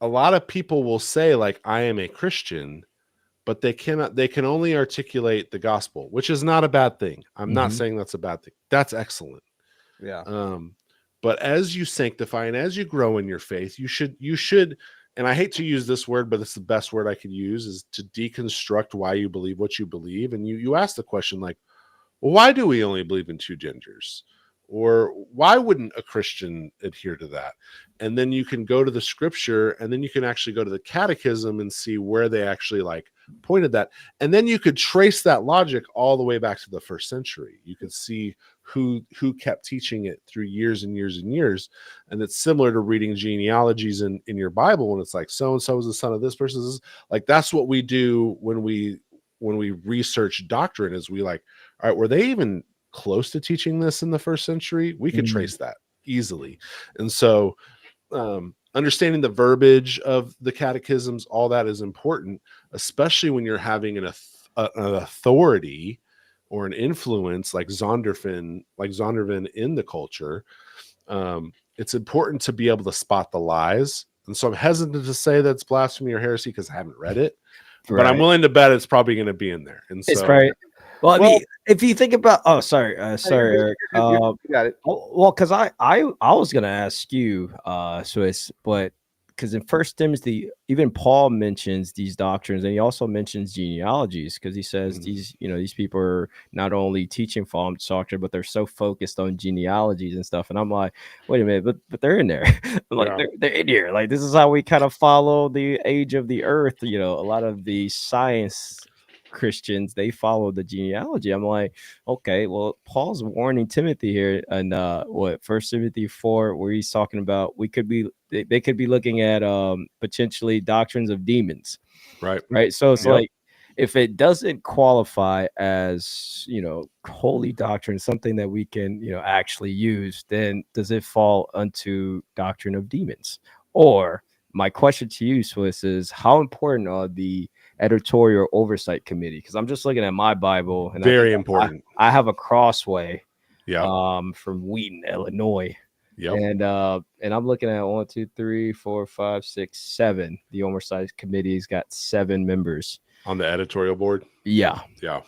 a lot of people will say like, I am a Christian, but they can only articulate the gospel, which is not a bad thing. I'm not saying that's a bad thing. That's excellent. Yeah. But as you sanctify and as you grow in your faith, you should, and I hate to use this word, but it's the best word I could use, is to deconstruct why you believe what you believe. And you ask the question like, well, why do we only believe in two genders? Or why wouldn't a Christian adhere to that? And then you can go to the scripture, and then you can actually go to the catechism and see where they actually like pointed that. And then you could trace that logic all the way back to the first century. You could see who kept teaching it through years and years and years. And it's similar to reading genealogies in your Bible, when it's like, so-and-so is the son of this person. Like, that's what we do when we research doctrine, is we like, all right, were they even close to teaching this in the first century? We could trace that easily. And so understanding the verbiage of the catechisms, all that is important, especially when you're having an authority or an influence like Zondervan in the culture. It's important to be able to spot the lies. And so I'm hesitant to say that's blasphemy or heresy because I haven't read it, but I'm willing to bet it's probably going to be in there. And so it's right. Well, I mean, if you think about, sorry, Eric. You got it. Well, because I was gonna ask you, Swiss, but because in First Timothy, even Paul mentions these doctrines, and he also mentions genealogies, because he says these people are not only teaching false doctrine, but they're so focused on genealogies and stuff. And I'm like, wait a minute, but they're in there. Like they're in here. Like, this is how we kind of follow the age of the earth. A lot of the science Christians, they follow the genealogy. I'm like, okay, well, Paul's warning Timothy here, and First Timothy 4, where he's talking about they could be looking at potentially doctrines of demons, right. So it's like, if it doesn't qualify as holy doctrine, something that we can actually use, then does it fall unto doctrine of demons? Or my question to you, Swiss, is how important are the editorial oversight committee? Because I'm just looking at my Bible, and very important. I have a Crossway, from Wheaton, Illinois, Yep. And I'm looking at 1, 2, 3, 4, 5, 6, 7. The oversight committee's got 7 members on the editorial board. Yeah. Yeah.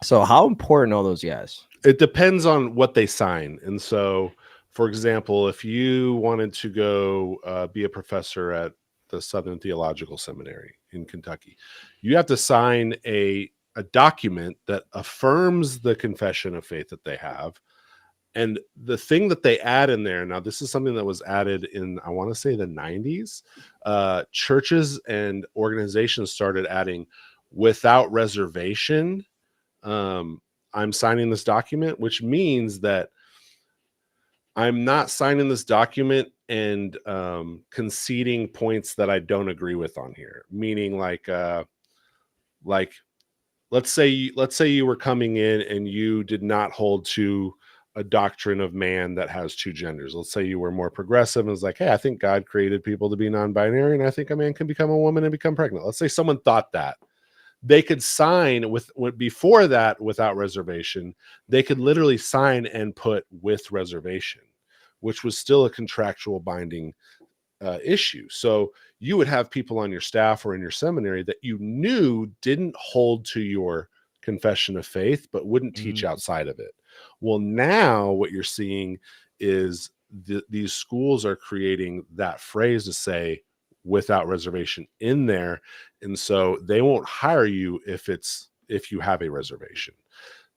So how important are those guys? It depends on what they sign. And so, for example, if you wanted to go be a professor at the Southern Theological Seminary in Kentucky, you have to sign a document that affirms the confession of faith that they have. And the thing that they add in there, now this is something that was added in, I want to say, the 90s. Churches and organizations started adding, without reservation, I'm signing this document, which means that I'm not signing this document and conceding points that I don't agree with on here. Meaning, like let's say you were coming in and you did not hold to a doctrine of man that has 2 genders. Let's say you were more progressive and was like, hey, I think God created people to be non-binary, and I think a man can become a woman and become pregnant. Let's say someone thought that. They could sign with before that, without reservation. They could literally sign and put with reservation, which was still a contractual binding issue. So you would have people on your staff or in your seminary that you knew didn't hold to your confession of faith, but wouldn't teach outside of it. Well, now what you're seeing is these schools are creating that phrase to say without reservation in there. And so they won't hire you if you have a reservation.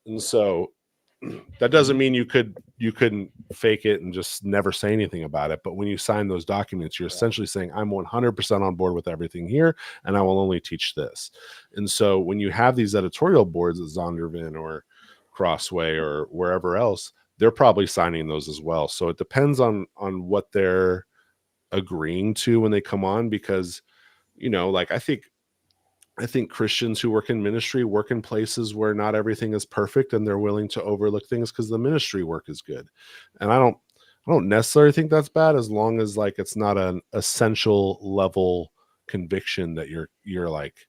And so that doesn't mean you couldn't fake it and just never say anything about it. But when you sign those documents, you're essentially saying, I'm 100% on board with everything here, and I will only teach this. And so when you have these editorial boards at Zondervan or Crossway or wherever else, they're probably signing those as well. So it depends on what they're agreeing to when they come on, because, you know, like I think Christians who work in ministry work in places where not everything is perfect, and they're willing to overlook things because the ministry work is good. And I don't necessarily think that's bad, as long as like it's not an essential level conviction that you're like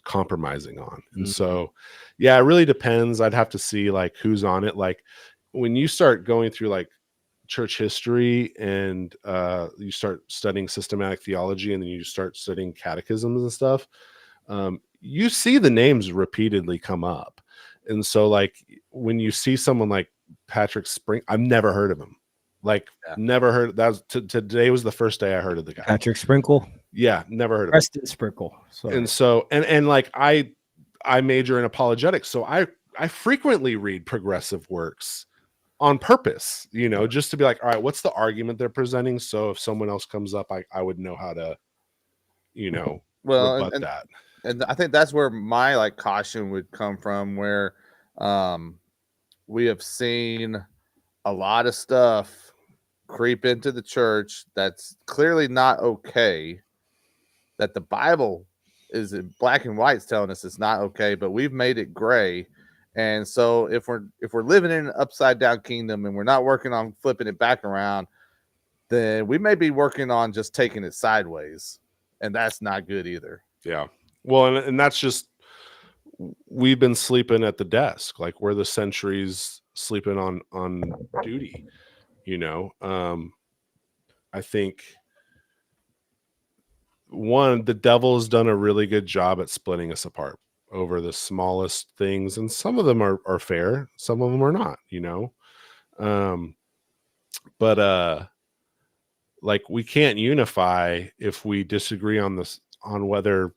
compromising on. And so, yeah, it really depends. I'd have to see like who's on it. Like when you start going through like church history and you start studying systematic theology, and then you start studying catechisms and stuff, you see the names repeatedly come up. And so like when you see someone like Patrick Spring, I've never heard of him. Like never heard. That was today was the first day I heard of the guy. Patrick Sprinkle. Yeah, never heard of Preston Sprinkle. Sorry. And so and like I major in apologetics, so I frequently read progressive works on purpose, you know, just to be like, all right, what's the argument they're presenting? So if someone else comes up, I would know how to, you know, rebut that. And I think that's where my like caution would come from, where we have seen a lot of stuff creep into the church that's clearly not okay, that the Bible is in black and white telling us it's not okay, but we've made it gray. And so if we're living in an upside down kingdom and we're not working on flipping it back around, then we may be working on just taking it sideways, and that's not good either. Yeah. Well, and that's just, we've been sleeping at the desk, like we're the sentries sleeping on duty, you know. I think the devil has done a really good job at splitting us apart over the smallest things, and some of them are fair, some of them are not, you know. But like we can't unify if we disagree on whether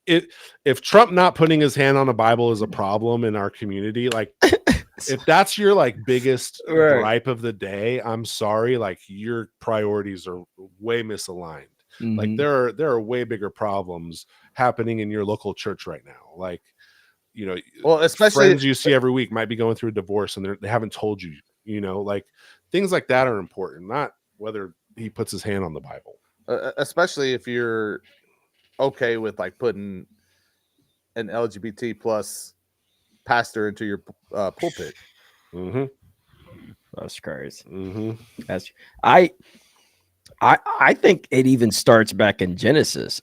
if Trump not putting his hand on a Bible is a problem in our community. Like if that's your like biggest gripe of the day, I'm sorry, like your priorities are way misaligned. Like there are way bigger problems happening in your local church right now. Like, you know, well, especially friends you see every week might be going through a divorce and they haven't told you, you know, like things like that are important, not whether he puts his hand on the Bible. Especially if you're okay with like putting an LGBT plus pastor into your pulpit. That's crazy. That's I think it even starts back in Genesis.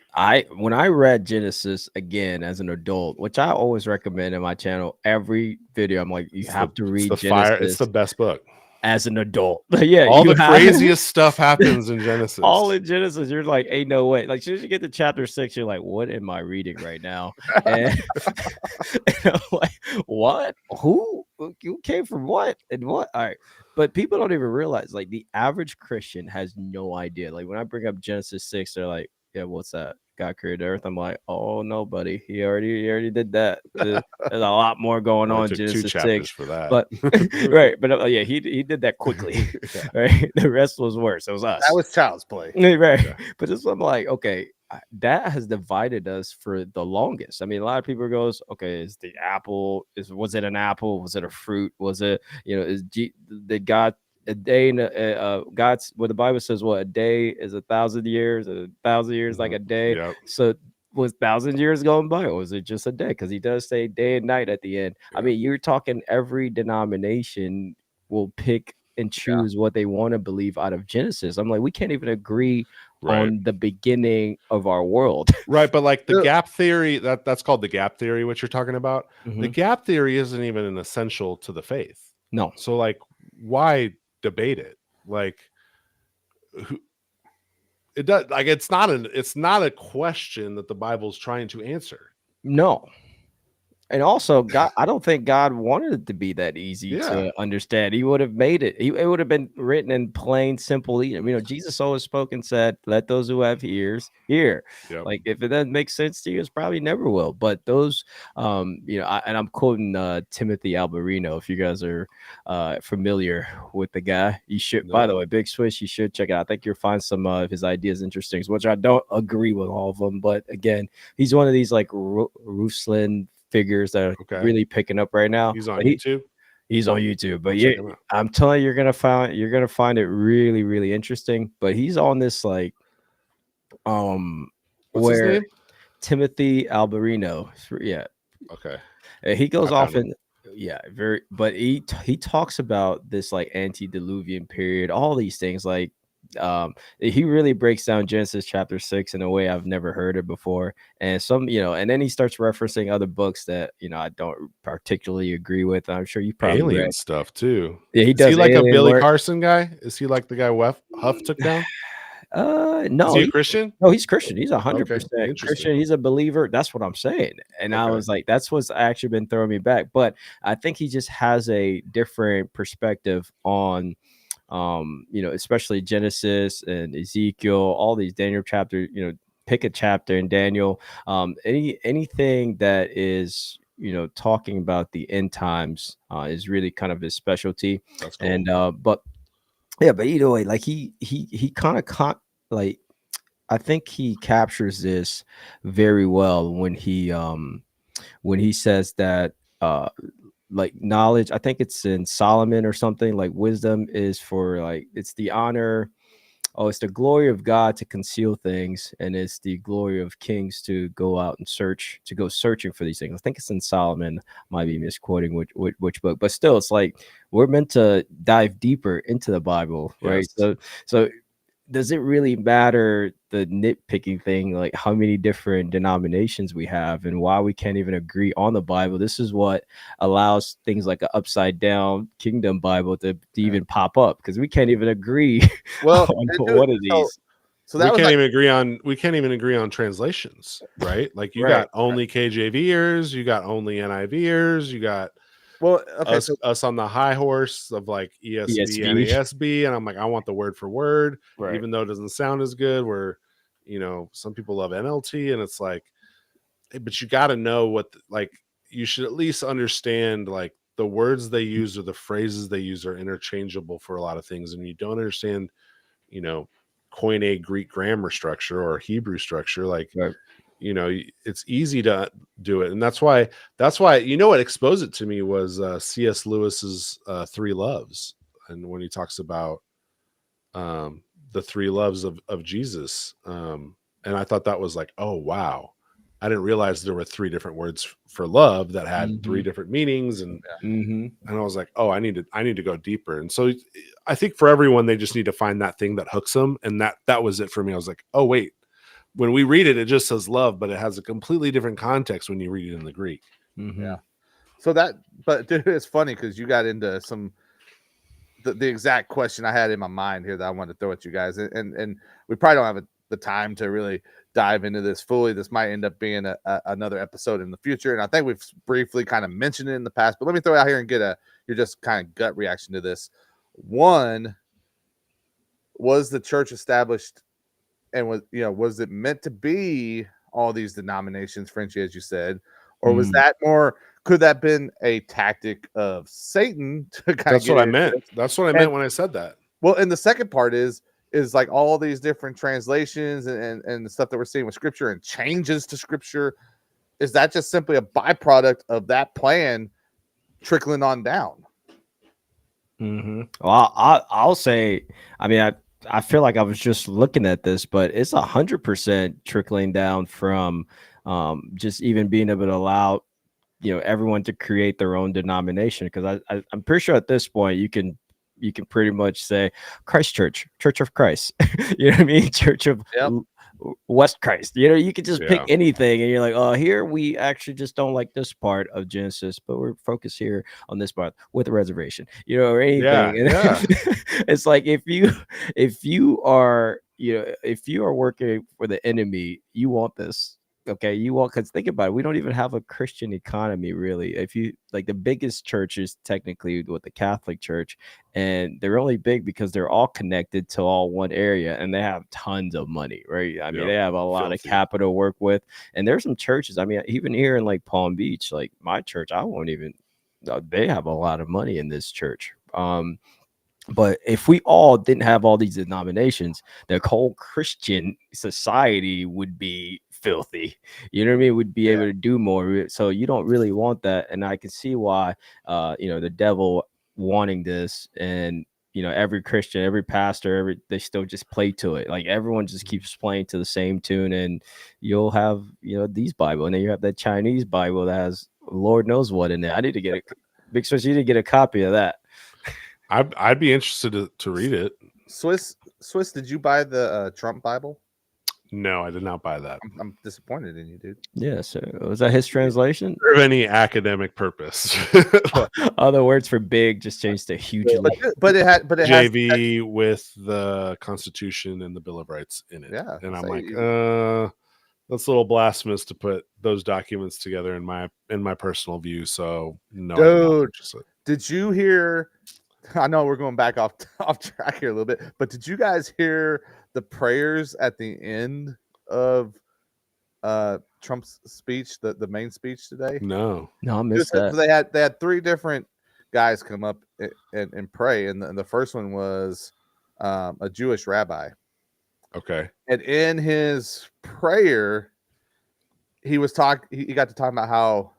When I read Genesis again as an adult, which I always recommend in my channel, every video, I'm like, you have to read Genesis. It's the best book as an adult. Yeah, all the craziest stuff happens in Genesis. All in Genesis, you're like, ain't no way. Like, as soon as you get to chapter 6, you're like, what am I reading right now? And I'm like, what? Who came from what and what? All right. But people don't even realize, like, the average Christian has no idea. Like, when I bring up Genesis 6, they're like, yeah, what's that? God created earth. I'm like, oh no, buddy, he already did that. There's a lot more going on. Genesis 6 for that, but right, but yeah, he did that quickly. Right, the rest was worse. It was us. That was child's play. Right, yeah. But this one, I'm like, okay, that has divided us for the longest. I mean, a lot of people goes, okay, was it an apple? Was it a fruit? Was it, you know, did God? A day in God's, what the Bible says, what a day is 1,000 years, 1,000 years like a day. Yep. So was 1,000 years going by, or was it just a day? Because he does say day and night at the end. I mean, you're talking every denomination will pick and choose what they want to believe out of Genesis. I'm like, we can't even agree on the beginning of our world. Right, but like the gap theory, that's called the gap theory, what you're talking about. The gap theory isn't even an essential to the faith. No. So like, why debate it? Like, it does, like, it's not a question that the Bible's trying to answer. No. And also, God, I don't think God wanted it to be that easy to understand. He would have made it. It would have been written in plain, simple. You know, Jesus always spoke and said, "Let those who have ears hear." Yep. Like, if it doesn't make sense to you, it's probably never will. But those, you know, and I'm quoting Timothy Alberino. If you guys are familiar with the guy, you should. No. By the way, Big Swish, you should check it out. I think you'll find some of his ideas interesting, which I don't agree with all of them. But again, he's one of these like Ruslan figures that are really picking up right now. He's on YouTube. He's on YouTube, but I'll yeah, check him out. I'm telling you, you're gonna find it really, really interesting. But he's on this like, What's his where name? Timothy Alberino, yeah, Okay. he goes I off found him. in, yeah, very, but he talks about this like antediluvian period, all these things like. He really breaks down Genesis chapter 6 in a way I've never heard it before, and and then he starts referencing other books that I don't particularly agree with. I'm sure you probably Alien read. stuff too. Yeah, he Is he does like a alien Billy work. Carson guy? Is he like the guy Huff took down? Is No, he a Christian? no, he's Christian. He's Okay, 100% interesting. Christian. He's a believer. That's what I'm saying. And I Okay. was like, that's what's actually been throwing me back. But I think he just has a different perspective on, especially Genesis and Ezekiel, all these Daniel chapters. Pick a chapter in Daniel. Anything that is talking about the end times is really kind of his specialty. That's cool. And but yeah, but either way, like he kind of like, I think he captures this very well when he says that like knowledge, I think it's in Solomon or something, like wisdom is for like, it's the honor, it's the glory of God to conceal things, and it's the glory of kings to go out and go searching for these things. I think it's in Solomon. Might be misquoting which book, but still, it's like we're meant to dive deeper into the Bible, right? Yes. So does it really matter, the nitpicking thing, like how many different denominations we have and why we can't even agree on the Bible? This is what allows things like an upside down kingdom Bible to even pop up, because we can't even agree on one of these. So that we was can't even agree on translations, right? Like you Right, got only KJVers, you got only NIVers, you got us on the high horse of like ESV, NASB, and I'm like, I want the word for word, right. even though it doesn't sound as good. Where some people love NLT, and it's like, hey, but you got to know what you should at least understand like the words they use or the phrases they use are interchangeable for a lot of things, and you don't understand Koine Greek grammar structure or Hebrew structure, like Right. it's easy to do it. And that's why what exposed it to me was C.S. Lewis's Three Loves, and when he talks about the three loves of Jesus, and I thought that was like, oh wow, I didn't realize there were three different words for love that had three different meanings, and I was like, oh, I need to go deeper. And so I think for everyone, they just need to find that thing that hooks them, and that was it for me. I was like, oh wait, when we read it, it just says love, but it has a completely different context when you read it in the Greek. Yeah. So but dude, it's funny because you got into the exact question I had in my mind here that I wanted to throw at you guys, and we probably don't have the time to really dive into this fully. This might end up being another episode in the future, and I think we've briefly kind of mentioned it in the past. But let me throw it out here and get your just kind of gut reaction to this. One, was the church established, and was it meant to be all these denominations, Frenchie, as you said, or was that more? Could that have been a tactic of Satan to kind That's of what I meant. That's what I meant when I said that. Well, and the second part is like all these different translations and the stuff that we're seeing with scripture and changes to scripture. Is that just simply a byproduct of that plan trickling on down? Well, I'll say, I mean, I feel like I was just looking at this, but it's 100% trickling down from just even being able to allow everyone to create their own denomination, because I'm pretty sure at this point you can pretty much say Christ Church of Christ. You know what I mean? Church of West Christ. You could just pick anything, and you're like, oh, here we actually just don't like this part of Genesis, but we're focused here on this part with a reservation, or anything. It's like if you are working for the enemy, you want this. Okay, because think about it, we don't even have a Christian economy really. If you like, the biggest church is technically with the Catholic Church, and they're only big because they're all connected to all one area, and they have tons of money, right? I mean, they have a lot of capital to work with, and there's some churches. I mean, even here in like Palm Beach, like my church, they have a lot of money in this church. But if we all didn't have all these denominations, the whole Christian society would be filthy. You know what I mean? Would be able to do more. So you don't really want that. And I can see why, the devil wanting this, and every Christian, every pastor, they still just play to it. Like everyone just keeps playing to the same tune, and you'll have these Bible, and then you have that Chinese Bible that has Lord knows what in there. I need to get a Big Swiss. You need to get a copy of that. I'd be interested to read it. Swiss, did you buy the Trump Bible? No, I did not buy that. I'm disappointed in you, dude. Yeah, so was that his translation? For any academic purpose. Other words for big just changed to hugely. But it JV with the Constitution and the Bill of Rights in it. Yeah, and I'm like, that's a little blasphemous to put those documents together in my personal view. So no, dude, did you hear? I know we're going back off track here a little bit, but did you guys hear the prayers at the end of Trump's speech, the main speech today? No, I missed that. So they had three different guys come up and pray, and the first one was a Jewish rabbi. Okay. And in his prayer, he got to talk about how,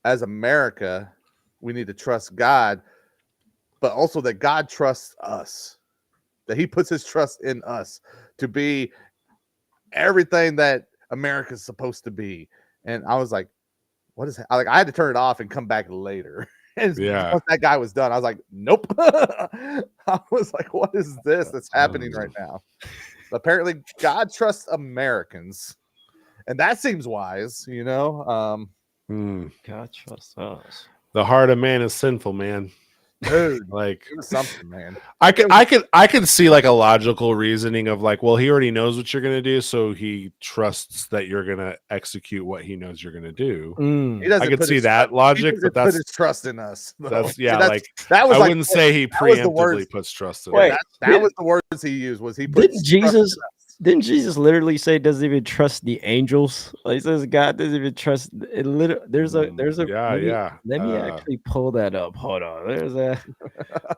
as America, we need to trust God, but also that God trusts us, that he puts his trust in us to be everything that America's supposed to be. And I was like, what is that? I had to turn it off and come back later. And once that guy was done, I was like, nope. I was like, what is this that's happening right now? Apparently God trusts Americans, and that seems wise, God trusts us. The heart of man is sinful, man. Dude, like something, man. I could see like a logical reasoning of like, well, he already knows what you're gonna do, so he trusts that you're gonna execute what he knows you're gonna do. I could see that logic, but that's put his trust in us. That's that was I wouldn't say he preemptively puts trust in us. That was the words he used. Was he put Didn't Jesus literally say doesn't even trust the angels? Like, he says God doesn't even trust it. There's a let me actually pull that up. Hold on. There's a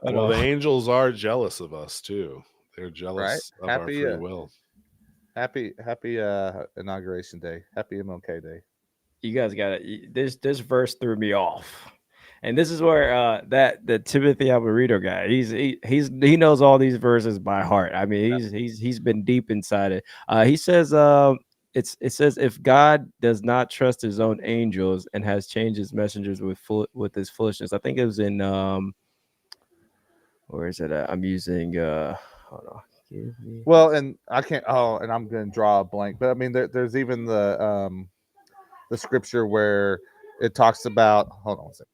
well, the angels are jealous of us too. They're jealous of our free will. Happy Inauguration Day. Happy MLK Day. You guys got it. This verse threw me off. And this is where the Timothy Alvarito guy, he knows all these verses by heart. I mean, he's been deep inside it. He says it says, if God does not trust his own angels and has changed his messengers with his foolishness. I think it was in where is it at? I'm using hold on. Well, and I can't and I'm gonna draw a blank, but I mean there's even the scripture where it talks about, hold on a second.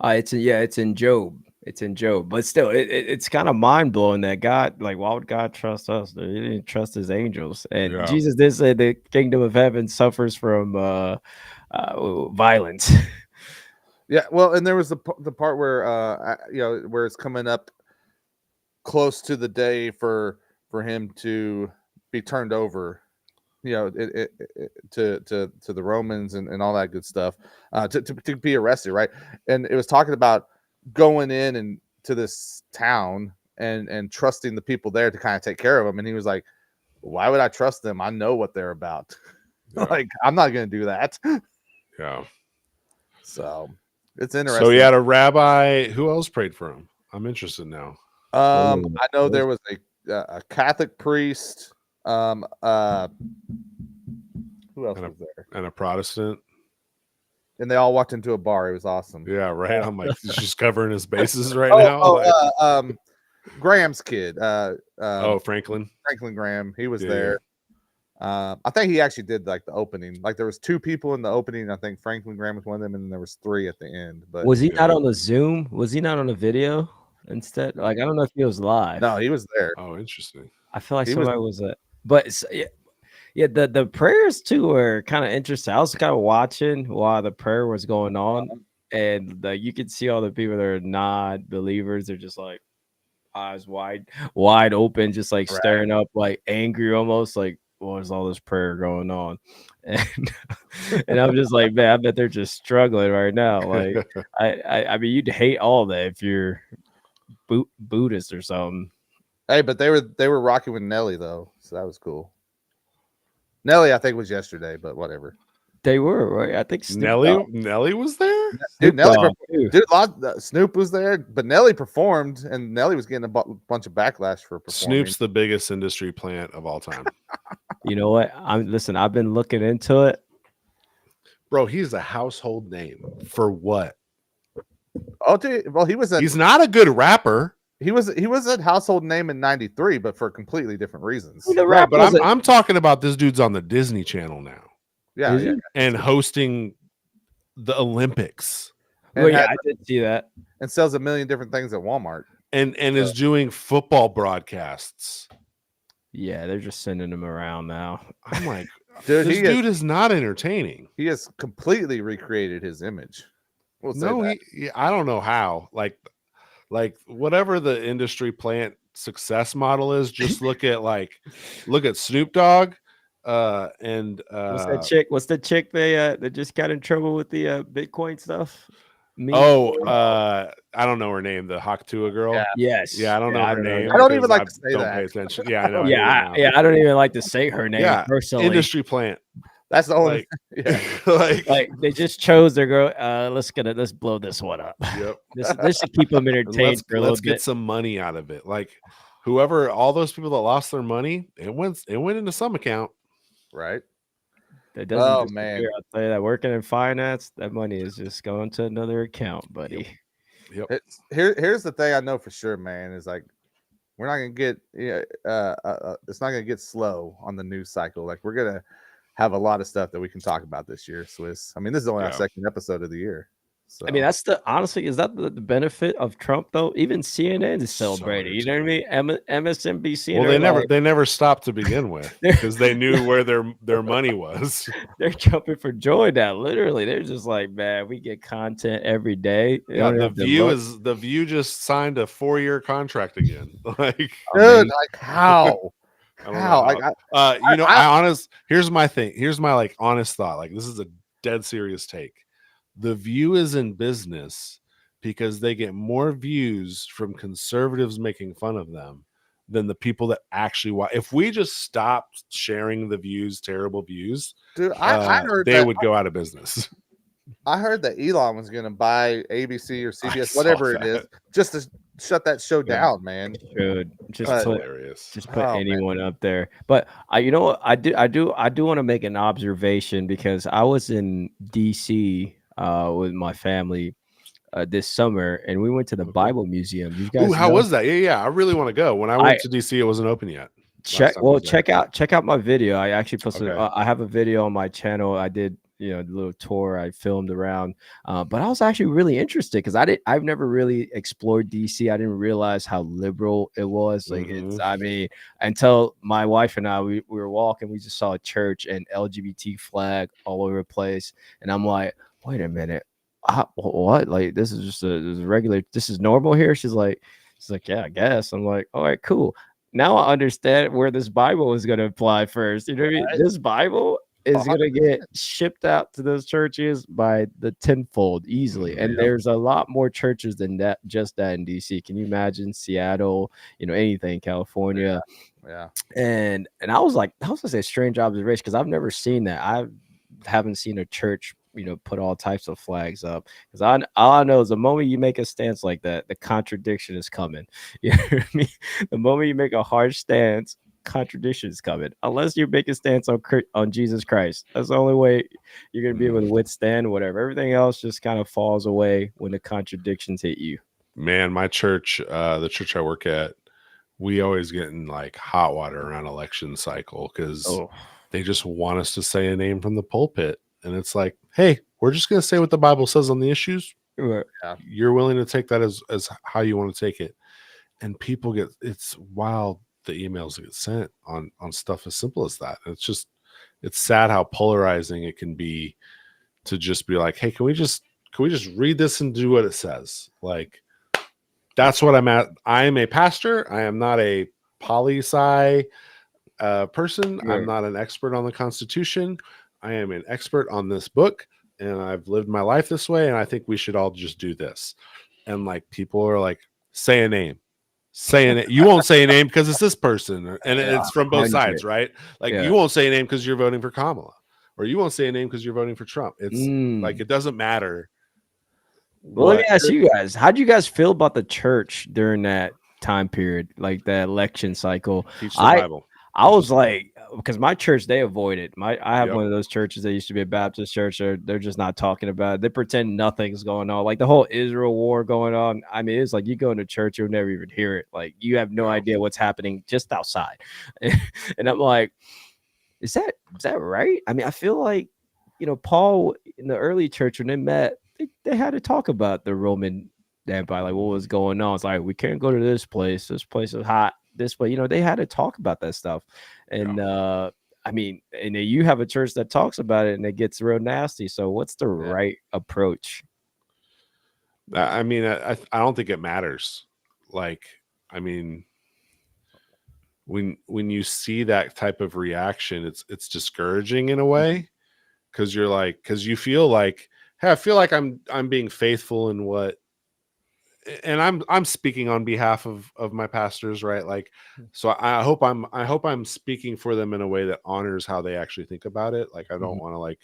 It's in Job. It's in Job, but still, it's kind of mind blowing that God, like, why would God trust us? He didn't trust his angels, and Jesus did say the kingdom of heaven suffers from violence. Yeah, well, and there was the part where where it's coming up close to the day for him to be turned over, to the Romans and all that good stuff, to be arrested, right? And it was talking about going in and to this town and trusting the people there to kind of take care of them. And he was like, why would I trust them? I know what they're about. Like, I'm not going to do that. Yeah. So it's interesting. So he had a rabbi. Who else prayed for him? I'm interested now. I know there was a Catholic priest. Who else was there? And a Protestant. And they all walked into a bar. It was awesome. Yeah, right. I'm like, he's just covering his bases right now. Graham's kid. Franklin Graham. He was there. I think he actually did like the opening. Like there was two people in the opening. I think Franklin Graham was one of them, and then there was three at the end. But was he not on the Zoom? Was he not on the video instead? Like, I don't know if he was live. No, he was there. Oh, interesting. I feel like somebody was but yeah, the prayers too were kind of interesting. I was kind of watching while the prayer was going on, and you could see all the people that are not believers. They're just like eyes wide open, just like staring up, like angry, almost like, what is all this prayer going on? And I'm just like, man, I bet they're just struggling right now. Like, I mean, you'd hate all that if you're Buddhist or something. Hey, but they were rocking with Nelly though, so that was cool. Nelly, I think, was yesterday, but whatever. They were right. I think Snoop Dogg. Nelly was there. Dude, Dogg, too. Snoop was there, but Nelly performed, and Nelly was getting a bunch of backlash for performing. Snoop's the biggest industry plant of all time. You know what? I've been looking into it. Bro, he's a household name. For what? Oh, dude, well, he's not a good rapper. He was a household name in '93, but for completely different reasons. Right, but I'm talking about this dude's on the Disney Channel now. Yeah. And hosting the Olympics. Well, yeah, I did see that. And sells a million different things at Walmart. And is doing football broadcasts. Yeah, they're just sending him around now. I'm like, dude, this dude is not entertaining. He has completely recreated his image. I don't know how. Like whatever the industry plant success model is, just look at Snoop Dogg. And what's the chick they just got in trouble with the Bitcoin stuff? I don't know her name. The Haktua girl. Yeah. Yes. Yeah, I don't know her name. I don't even like to say don't that. pay attention. Yeah, I know. I don't even like to say her name personally. Industry plant. That's the only. Like they just chose their girl. Let's blow this one up. Yep. This should keep them entertained for a little bit. Let's get some money out of it. Like all those people that lost their money, it went into some account. Right. That doesn't man, I'll tell you that working in finance, that money is just going to another account, buddy. Yep. Here's the thing I know for sure, man, is like we're not gonna get it's not gonna get slow on the news cycle. Like we're gonna have a lot of stuff that we can talk about this year, Swiss. I mean, this is only our second episode of the year. So. I mean, is that the benefit of Trump though? Even CNN is celebrating. You know what I mean? MSNBC. Well, they never stopped to begin with because they knew where their money was. They're jumping for joy now. Literally, they're just like, man, we get content every day. Yeah, the View just signed a 4-year contract again. Like, dude, like how? Here's my thing. Here's my honest thought. Like, this is a dead serious take. The View is in business because they get more views from conservatives making fun of them than the people that actually watch. If we just stopped sharing the View's terrible views, dude, I heard they would go out of business. I heard that Elon was going to buy ABC or CBS, whatever it is, just to shut that show down, man. Just put anyone up there. But you know what? I do want to make an observation because I was in DC with my family this summer, and we went to the Bible Museum. You guys, how was that? Yeah, I really want to go. When I went to DC, it wasn't open yet. Check out my video. I actually posted. I have a video on my channel. I did the little tour I filmed around, but I was actually really interested because I've never really explored DC. I didn't realize how liberal it was. Like until my wife and I we were walking, we just saw a church and LGBT flag all over the place, and I'm like, wait a minute, what? Like this is just a regular. This is normal here. She's like, yeah, I guess. I'm like, all right, cool. Now I understand where this Bible is going to apply first. You know what I mean? This Bible is going to get shipped out to those churches by the tenfold easily. And there's a lot more churches than that, just that in DC. Can you imagine Seattle, anything, California? Yeah. And I was like, that was a strange observation because I've never seen that. I haven't seen a church, put all types of flags up because all I know is the moment you make a stance like that, the contradiction is coming. You know what I mean? The moment you make a harsh stance, contradiction is coming. Unless you make a stance on Jesus Christ, that's the only way you're gonna be able to withstand whatever. Everything else just kind of falls away when the contradictions hit you. Man, my church, the church I work at, we always get in hot water around election cycle because they just want us to say a name from the pulpit. And it's like, hey, we're just going to say what the Bible says on the issues. Right. You're willing to take that as how you want to take it. And people it's wild, the emails that get sent on stuff as simple as that. It's sad how polarizing it can be to just be like, hey, can we just read this and do what it says? Like, that's what I'm at. I am a pastor. I am not a poli-sci person. Right. I'm not an expert on the Constitution. I am an expert on this book, and I've lived my life this way, and I think we should all just do this. And people are like, say a name. saying it. You won't say a name because it's this person, and Yeah, it's from both sides, right? Like Yeah. you won't say a name because you're voting for Kamala, or you won't say a name because you're voting for Trump. It's like it doesn't matter. Well, let me ask you guys: how do you guys feel about the church during that time period, like the election cycle? Teach the Bible. I was like, because my church, they avoid it. I have Yep. one of those churches that used to be a Baptist church. They're just not talking about it. They pretend nothing's going on. Like the whole Israel war going on. I mean, it's like you go into church, you'll never even hear it. Like you have no idea what's happening just outside. And I'm like, is that right? I mean, I feel like, you know, Paul in the early church, when they met, they had to talk about the Roman Empire, like what was going on. It's like, we can't go to this place. This place is hot. This way, you know, they had to talk about that stuff. And I mean, and you have a church that talks about it and it gets real nasty. So what's the right approach? I mean, I don't think it matters. Like, I mean, when you see that type of reaction, it's discouraging in a way, because you're like, because you feel like, hey, I feel like I'm being faithful in what, and I'm speaking on behalf of my pastors, right? Like, so I hope I'm speaking for them in a way that honors how they actually think about it. Like, I don't want to like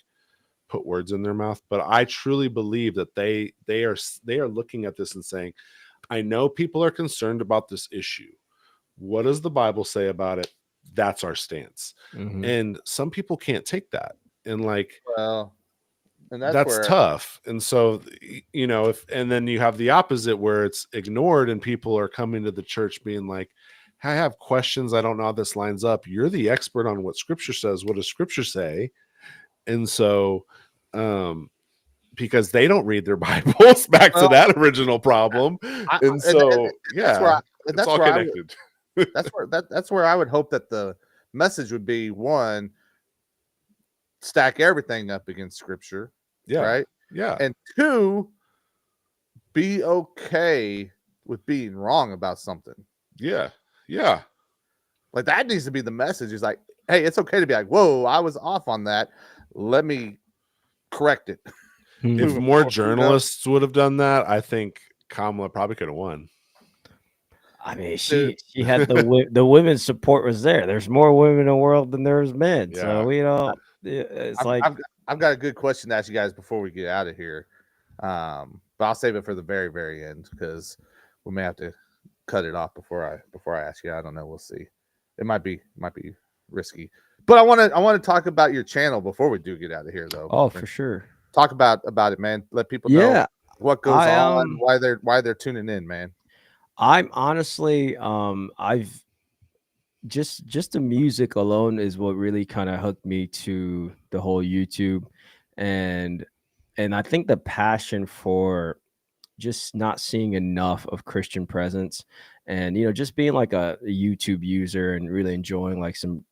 put words in their mouth, but I truly believe that they are looking at this and saying, I know people are concerned about this issue. What does the Bible say about it? That's our stance. And some people can't take that, and like, well, and that's tough. And so, you know, and then you have the opposite where it's ignored and people are coming to the church being like, I have questions. I don't know how this lines up. You're the expert on what scripture says. What does scripture say? And so, because they don't read their Bibles, back to that original problem. That's all connected. That's where I would hope that the message would be, one, stack everything up against scripture. Right. Yeah. And two, be okay with being wrong about something. Yeah. Like that needs to be the message. Is like, hey, it's okay to be like, whoa, I was off on that. Let me correct it. If more journalists would have done that, I think Kamala probably could have won. I mean, she had the women's support was there. There's more women in the world than there's men. Yeah. So, you know, it's I've got a good question to ask you guys before we get out of here. But I'll save it for the very, very end, because we may have to cut it off before I ask you. I don't know. We'll see. It might be risky. But I want to talk about your channel before we do get out of here, though. Oh, for sure. Talk about it, man. Let people know what goes on, why they're tuning in, man. I'm honestly, I've just the music alone is what really kind of hooked me to the whole YouTube, and I think the passion for just not seeing enough of Christian presence, and, you know, just being like a YouTube user and really enjoying like some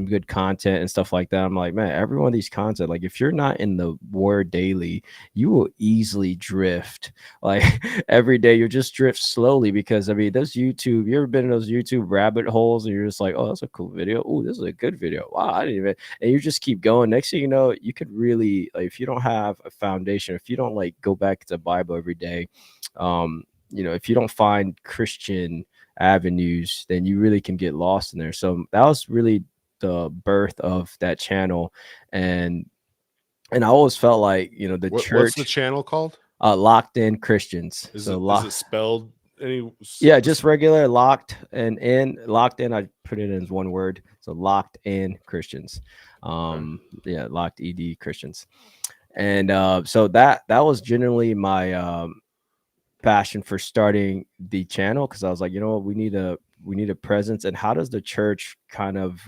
good content and stuff like that. I'm like, man, every one of these content, like if you're not in the word daily, you will easily drift. Like every day you just drift slowly, because I mean, those YouTube, you ever been in those YouTube rabbit holes and you're just like, oh, that's a cool video. Oh, this is a good video. Wow, I didn't even, and you just keep going. Next thing you know, you could really, like, if you don't have a foundation, if you don't like go back to the Bible every day, you know, if you don't find Christian avenues, then you really can get lost in there. So that was really the birth of that channel. And I always felt like, you know, church. What's the channel called? Locked In Christians. Is it spelled any? Yeah, just regular locked and in. Locked In, I put it in as one word. So Locked In Christians. Yeah, Locked ED Christians. And so that was generally my passion for starting the channel, because I was like, you know what, we need a presence, and how does the church kind of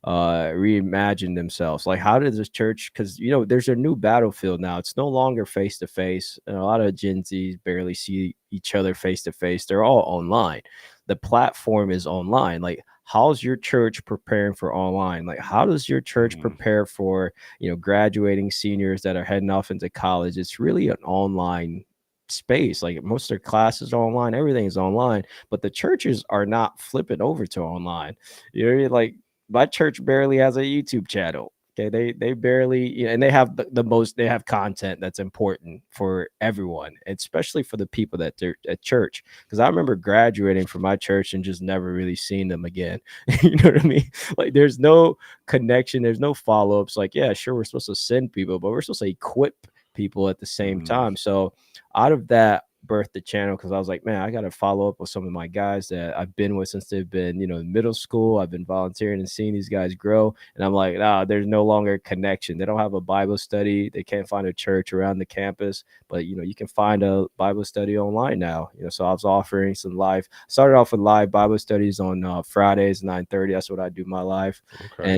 reimagine themselves? Like, how does this church, because, you know, there's a new battlefield now. It's no longer face to face, and a lot of Gen Zs barely see each other face to face. They're all online. The platform is online. Like, how's your church preparing for online? Like, how does your church prepare for, you know, graduating seniors that are heading off into college? It's really an online space. Like, most of their classes are online, everything is online, but the churches are not flipping over to online. You know, like, my church barely has a YouTube channel. Okay, they barely, you know, and they have the most, they have content that's important for everyone, especially for the people that they're at church. Because I remember graduating from my church and just never really seeing them again. You know what I mean? Like there's no connection, there's no follow-ups. Like, yeah, sure, we're supposed to send people, but we're supposed to equip people at the same time. So out of that birthed the channel, because I was like, man, I got to follow up with some of my guys that I've been with since they've been, you know, in middle school. I've been volunteering and seeing these guys grow, and I'm like, there's no longer a connection. They don't have a Bible study. They can't find a church around the campus, but you know, you can find a Bible study online now. You know, so I was offering some started off with live Bible studies on Fridays 9:30. That's what I do my live. Okay.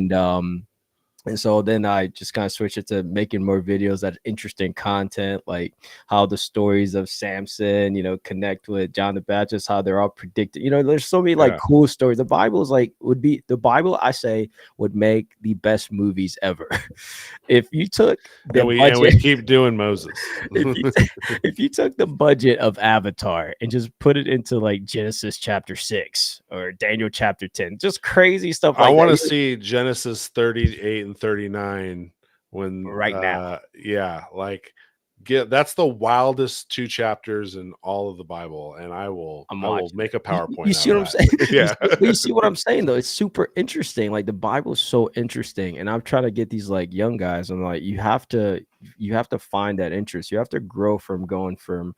And so then I just kind of switched it to making more videos that interesting content, like how the stories of Samson, you know, connect with John the Baptist, how they're all predicted. You know, there's so many like cool stories. The Bible is like, the Bible, I say, would make the best movies ever. If you took the budget, and we keep doing Moses. if you took the budget of Avatar and just put it into like Genesis chapter 6 or Daniel chapter 10, just crazy stuff like I want to that. see Genesis 38 and 39 when now. Yeah, like that's the wildest 2 chapters in all of the Bible, and I will make a PowerPoint. You see what I'm saying? Yeah. You see what I'm saying though? It's super interesting. Like the Bible is so interesting, and I'm trying to get these like young guys. I'm like, you have to find that interest. You have to grow from going from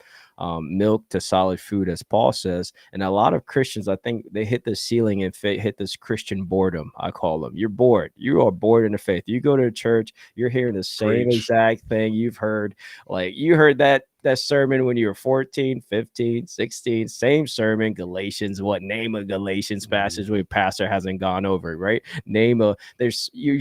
milk to solid food, as Paul says. And a lot of Christians, I think they hit the ceiling and hit this Christian boredom. I call them. You're bored. You are bored in the faith. You go to church, you're hearing the same exact thing you've heard. Like you heard that sermon when you were 14, 15, 16, same sermon, Galatians. What name a Galatians passage where your pastor hasn't gone over it, right? You're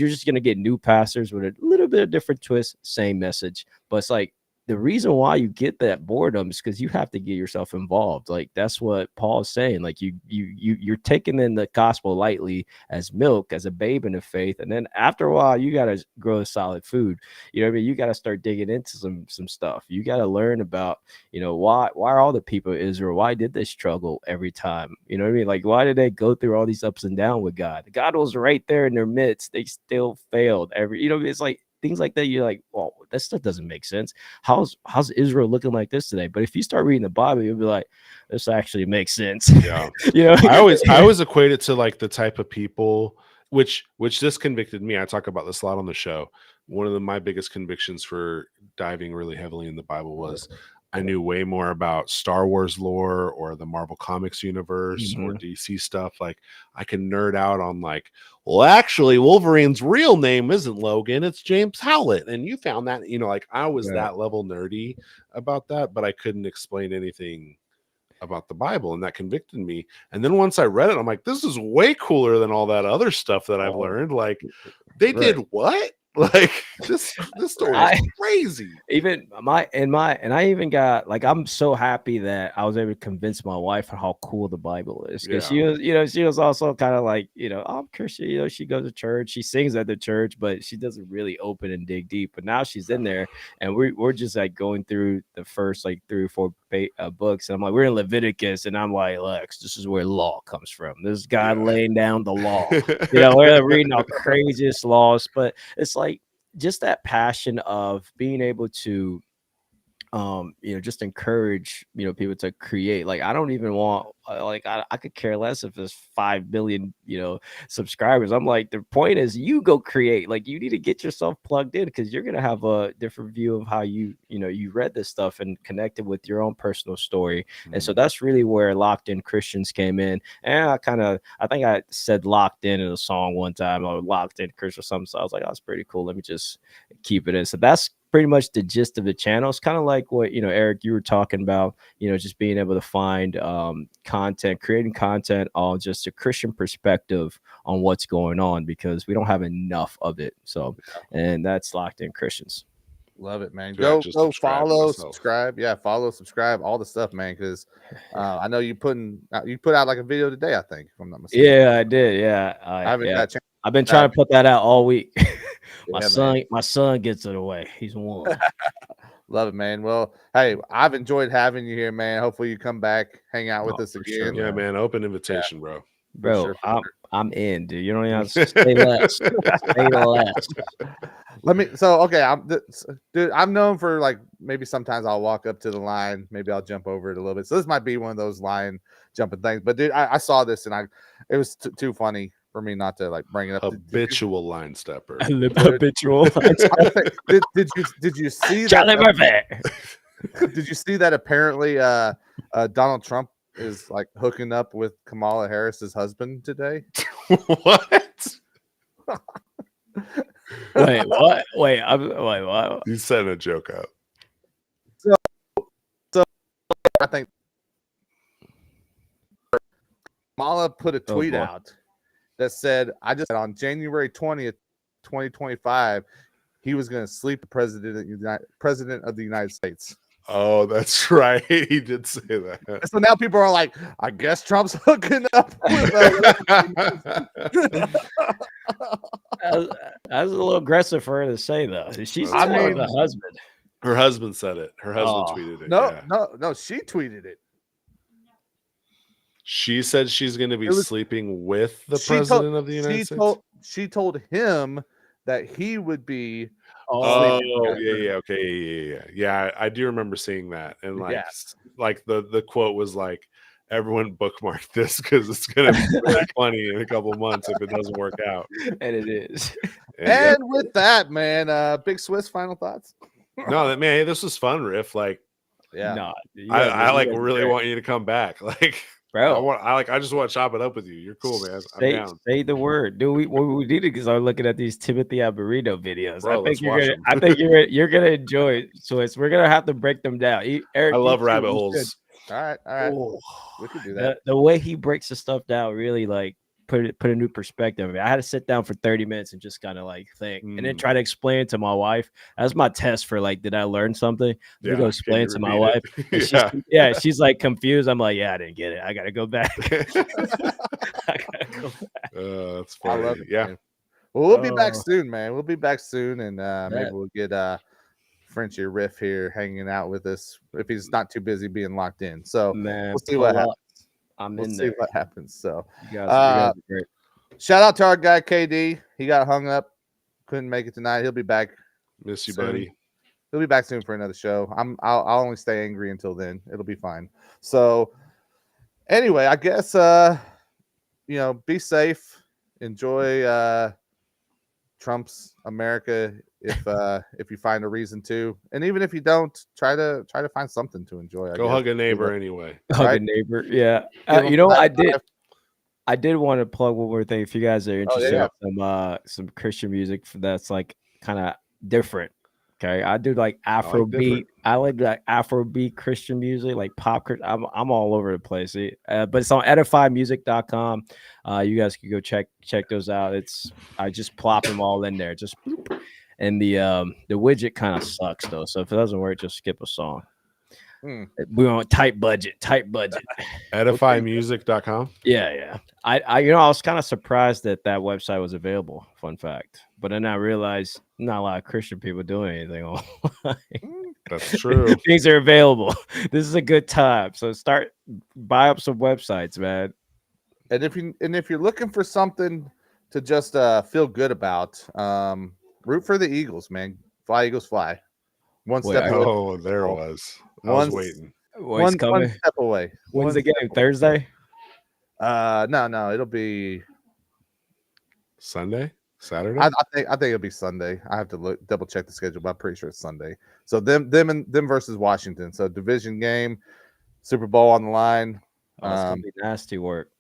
just going to get new pastors with a little bit of different twist, same message. But it's like, the reason why you get that boredom is because you have to get yourself involved. Like that's what Paul is saying. Like you're taking in the gospel lightly as milk, as a babe in the faith, and then after a while you got to grow solid food. You know what I mean? You got to start digging into some stuff. You got to learn about, you know, why are all the people of Israel, why did they struggle every time? You know what I mean? Like why did they go through all these ups and downs with God? God was right there in their midst. They still failed you know, it's like things like that. You're like, well, that stuff doesn't make sense. How's Israel looking like this today? But if you start reading the Bible, you'll be like, this actually makes sense. Yeah. You know, I always equate it to like the type of people which this convicted me. I talk about this a lot on the show. One of my biggest convictions for diving really heavily in the Bible was I knew way more about Star Wars lore or the Marvel Comics universe or DC stuff. Like I can nerd out on like, well, actually Wolverine's real name isn't Logan, it's James Howlett. And you found that, you know, like I was that level nerdy about that, but I couldn't explain anything about the Bible, and that convicted me. And then once I read it, I'm like, this is way cooler than all that other stuff that I've learned. Like they did what? Like this story is crazy. Even I even got like, I'm so happy that I was able to convince my wife how cool the Bible is, because she was, you know, she was also kind of like, you know, I'm Christian, you know, she goes to church, she sings at the church, but she doesn't really open and dig deep. But now she's in there, and we're just like going through the first like 3 or 4 books, and I'm like, we're in Leviticus, and I'm like, Lex, this is where law comes from. This guy laying down the law. You know, we're reading our craziest laws, but it's like just that passion of being able to you know, just encourage, you know, people to create. Like I don't even want like I could care less if there's 5 billion, you know, subscribers. I'm like, the point is you go create. Like you need to get yourself plugged in, because you're gonna have a different view of how you know, you read this stuff and connected with your own personal story. And so that's really where Locked In Christians came in. And I think I said locked in a song one time, or Locked In Christian or something. So I was like, oh, that's pretty cool, let me just keep it in. So that's pretty much the gist of the channel. It's kind of like what, you know, Eric, you were talking about, you know, just being able to find content, creating content on just a Christian perspective on what's going on, because we don't have enough of it. So, and that's Locked In Christians. Love it, man. Go follow, subscribe. Yeah, follow, subscribe, all the stuff, man. Because I know you put out like a video today, I think, if I'm not mistaken. Yeah, I did. Yeah, I haven't got a chance. I've been trying to put that out all week. My son gets it away. He's one. Love it, man. Well, hey, I've enjoyed having you here, man. Hopefully you come back, hang out with us again. Sure, yeah, man. Open invitation, bro. Bro, sure. I'm in, dude. You don't even have to say less. Say less. Dude, I'm known for like maybe sometimes I'll walk up to the line, maybe I'll jump over it a little bit. So this might be one of those line jumping things. But dude, I saw this and it was too funny for me not to like bring it up. Habitual line stepper. Habitual. Did you see Charlie that? Murphy. Did you see that apparently Donald Trump is like hooking up with Kamala Harris's husband today? What? Wait, what? Wait, what? He's setting a joke up. So I think Kamala put a tweet out that said, I just on January 20th, 2025, he was going to sleep the president of the United States. Oh, that's right. He did say that. So now people are like, I guess Trump's hooking up with That's a little aggressive for her to say, though. She's the husband. Her husband said it. Her husband tweeted it. No, she tweeted it. She said she's going to be sleeping with the president of the United States. She told him that he would be. Oh, yeah. Okay. Yeah. I do remember seeing that. And like the quote was like, everyone bookmark this because it's going to be really funny in a couple months if it doesn't work out. And it is. And with that, man, Big Swiss, final thoughts? No, man, this was fun, Riff. Like, yeah. No, I like really want you to come back. Like, bro, I just want to chop it up with you. You're cool, man. I'm down. Say the word. What we need to start looking at these Timothy Alberino videos. Bro, I think you're gonna enjoy Swiss. We're gonna have to break them down. Eric, I love rabbit holes. All right. Ooh. We could do that. The way he breaks the stuff down really like put a new perspective. I had to sit down for 30 minutes and just kind of like think and then try to explain it to my wife. That's my test for like, did I learn something? Let me go explain it to my wife. She's like confused. I'm like, I didn't get it. I gotta go back. That's funny. I love it, yeah. Man. Well, we'll be back soon, man. We'll be back soon, and maybe we'll get Frenchie Riff here hanging out with us if he's not too busy being locked in. So man, we'll see what happens. We'll see what happens. So you guys are great. Shout out to our guy KD. He got hung up, couldn't make it tonight. He'll be back. Miss you, soon. buddy. He'll be back soon for another show. I'll only stay angry until then. It'll be fine. So anyway, I guess be safe. Enjoy Trump's America if you find a reason to, and even if you don't, try to find something to enjoy. Go hug a neighbor anyway. Hug a neighbor, yeah. I did want to plug one more thing. If you guys are interested in some Christian music that's like kind of different. Okay, I do like Afrobeat. I like Afrobeat Christian music, like pop. I'm all over the place. But it's on edifymusic.com. You guys can go check those out. I just plop them all in there. Just boop. And the widget kind of sucks though. So if it doesn't work, just skip a song. We want tight budget. Edifymusic.com. Yeah. I was kind of surprised that website was available. Fun fact. But then I realized not a lot of Christian people doing anything online. That's true. Things are available. This is a good time. So buy up some websites, man. And if you're looking for something to just feel good about, root for the Eagles, man. Fly Eagles fly. One step away. Oh, there it was. I was waiting. One step away. When's the game? Thursday? No. It'll be Sunday, Saturday. I think it'll be Sunday. I have to double check the schedule, but I'm pretty sure it's Sunday. So them versus Washington. So division game, Super Bowl on the line. That's gonna be nasty work.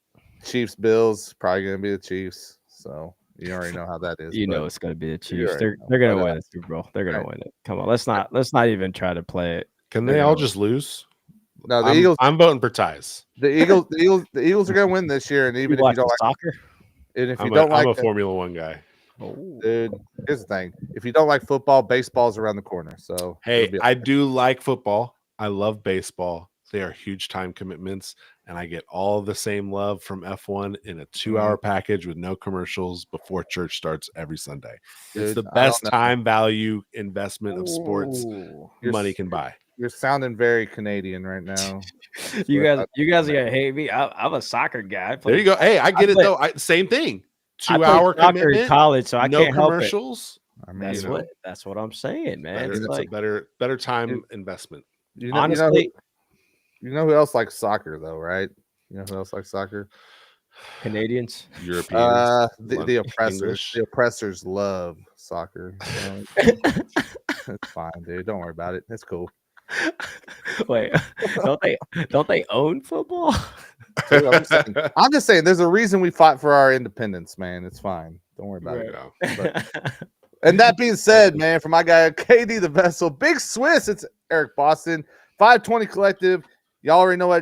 Chiefs Bills probably gonna be the Chiefs. So you already know how that is. You know it's gonna be the Chiefs. They're gonna win the Super Bowl. They're gonna win it. Come on, let's not even try to play it. Can they all just lose? No, the Eagles. I'm voting for ties. The Eagles are gonna win this year, and even if you don't like soccer, and if you don't like, I'm a Formula One guy. Dude, here's the thing: if you don't like football, baseball's around the corner. So hey, I do like football. I love baseball. They are huge time commitments, and I get all the same love from F1 in a 2-hour package with no commercials before church starts every Sunday. Dude, it's the best time value investment of sports money can buy. You're sounding very Canadian right now. You guys are gonna hate me. I'm a soccer guy. There you go. Hey, I get it though. Same thing. 2 hour commitment in college, so I no can't help it. commercials. I mean, That's what I'm saying, man. It's like a better time investment. Honestly, you know who else likes soccer though, right? You know who else likes soccer? Canadians, Europeans, the oppressors. English. The oppressors love soccer. So it's fine, dude. Don't worry about it. It's cool. Wait, don't they own football? Dude, I'm just saying. There's a reason we fought for our independence, man. It's fine. Don't worry about it. And that being said, man, for my guy KD the Vessel, Big Swiss, it's Eric Boston, FiveTwenty Collective. Y'all already know what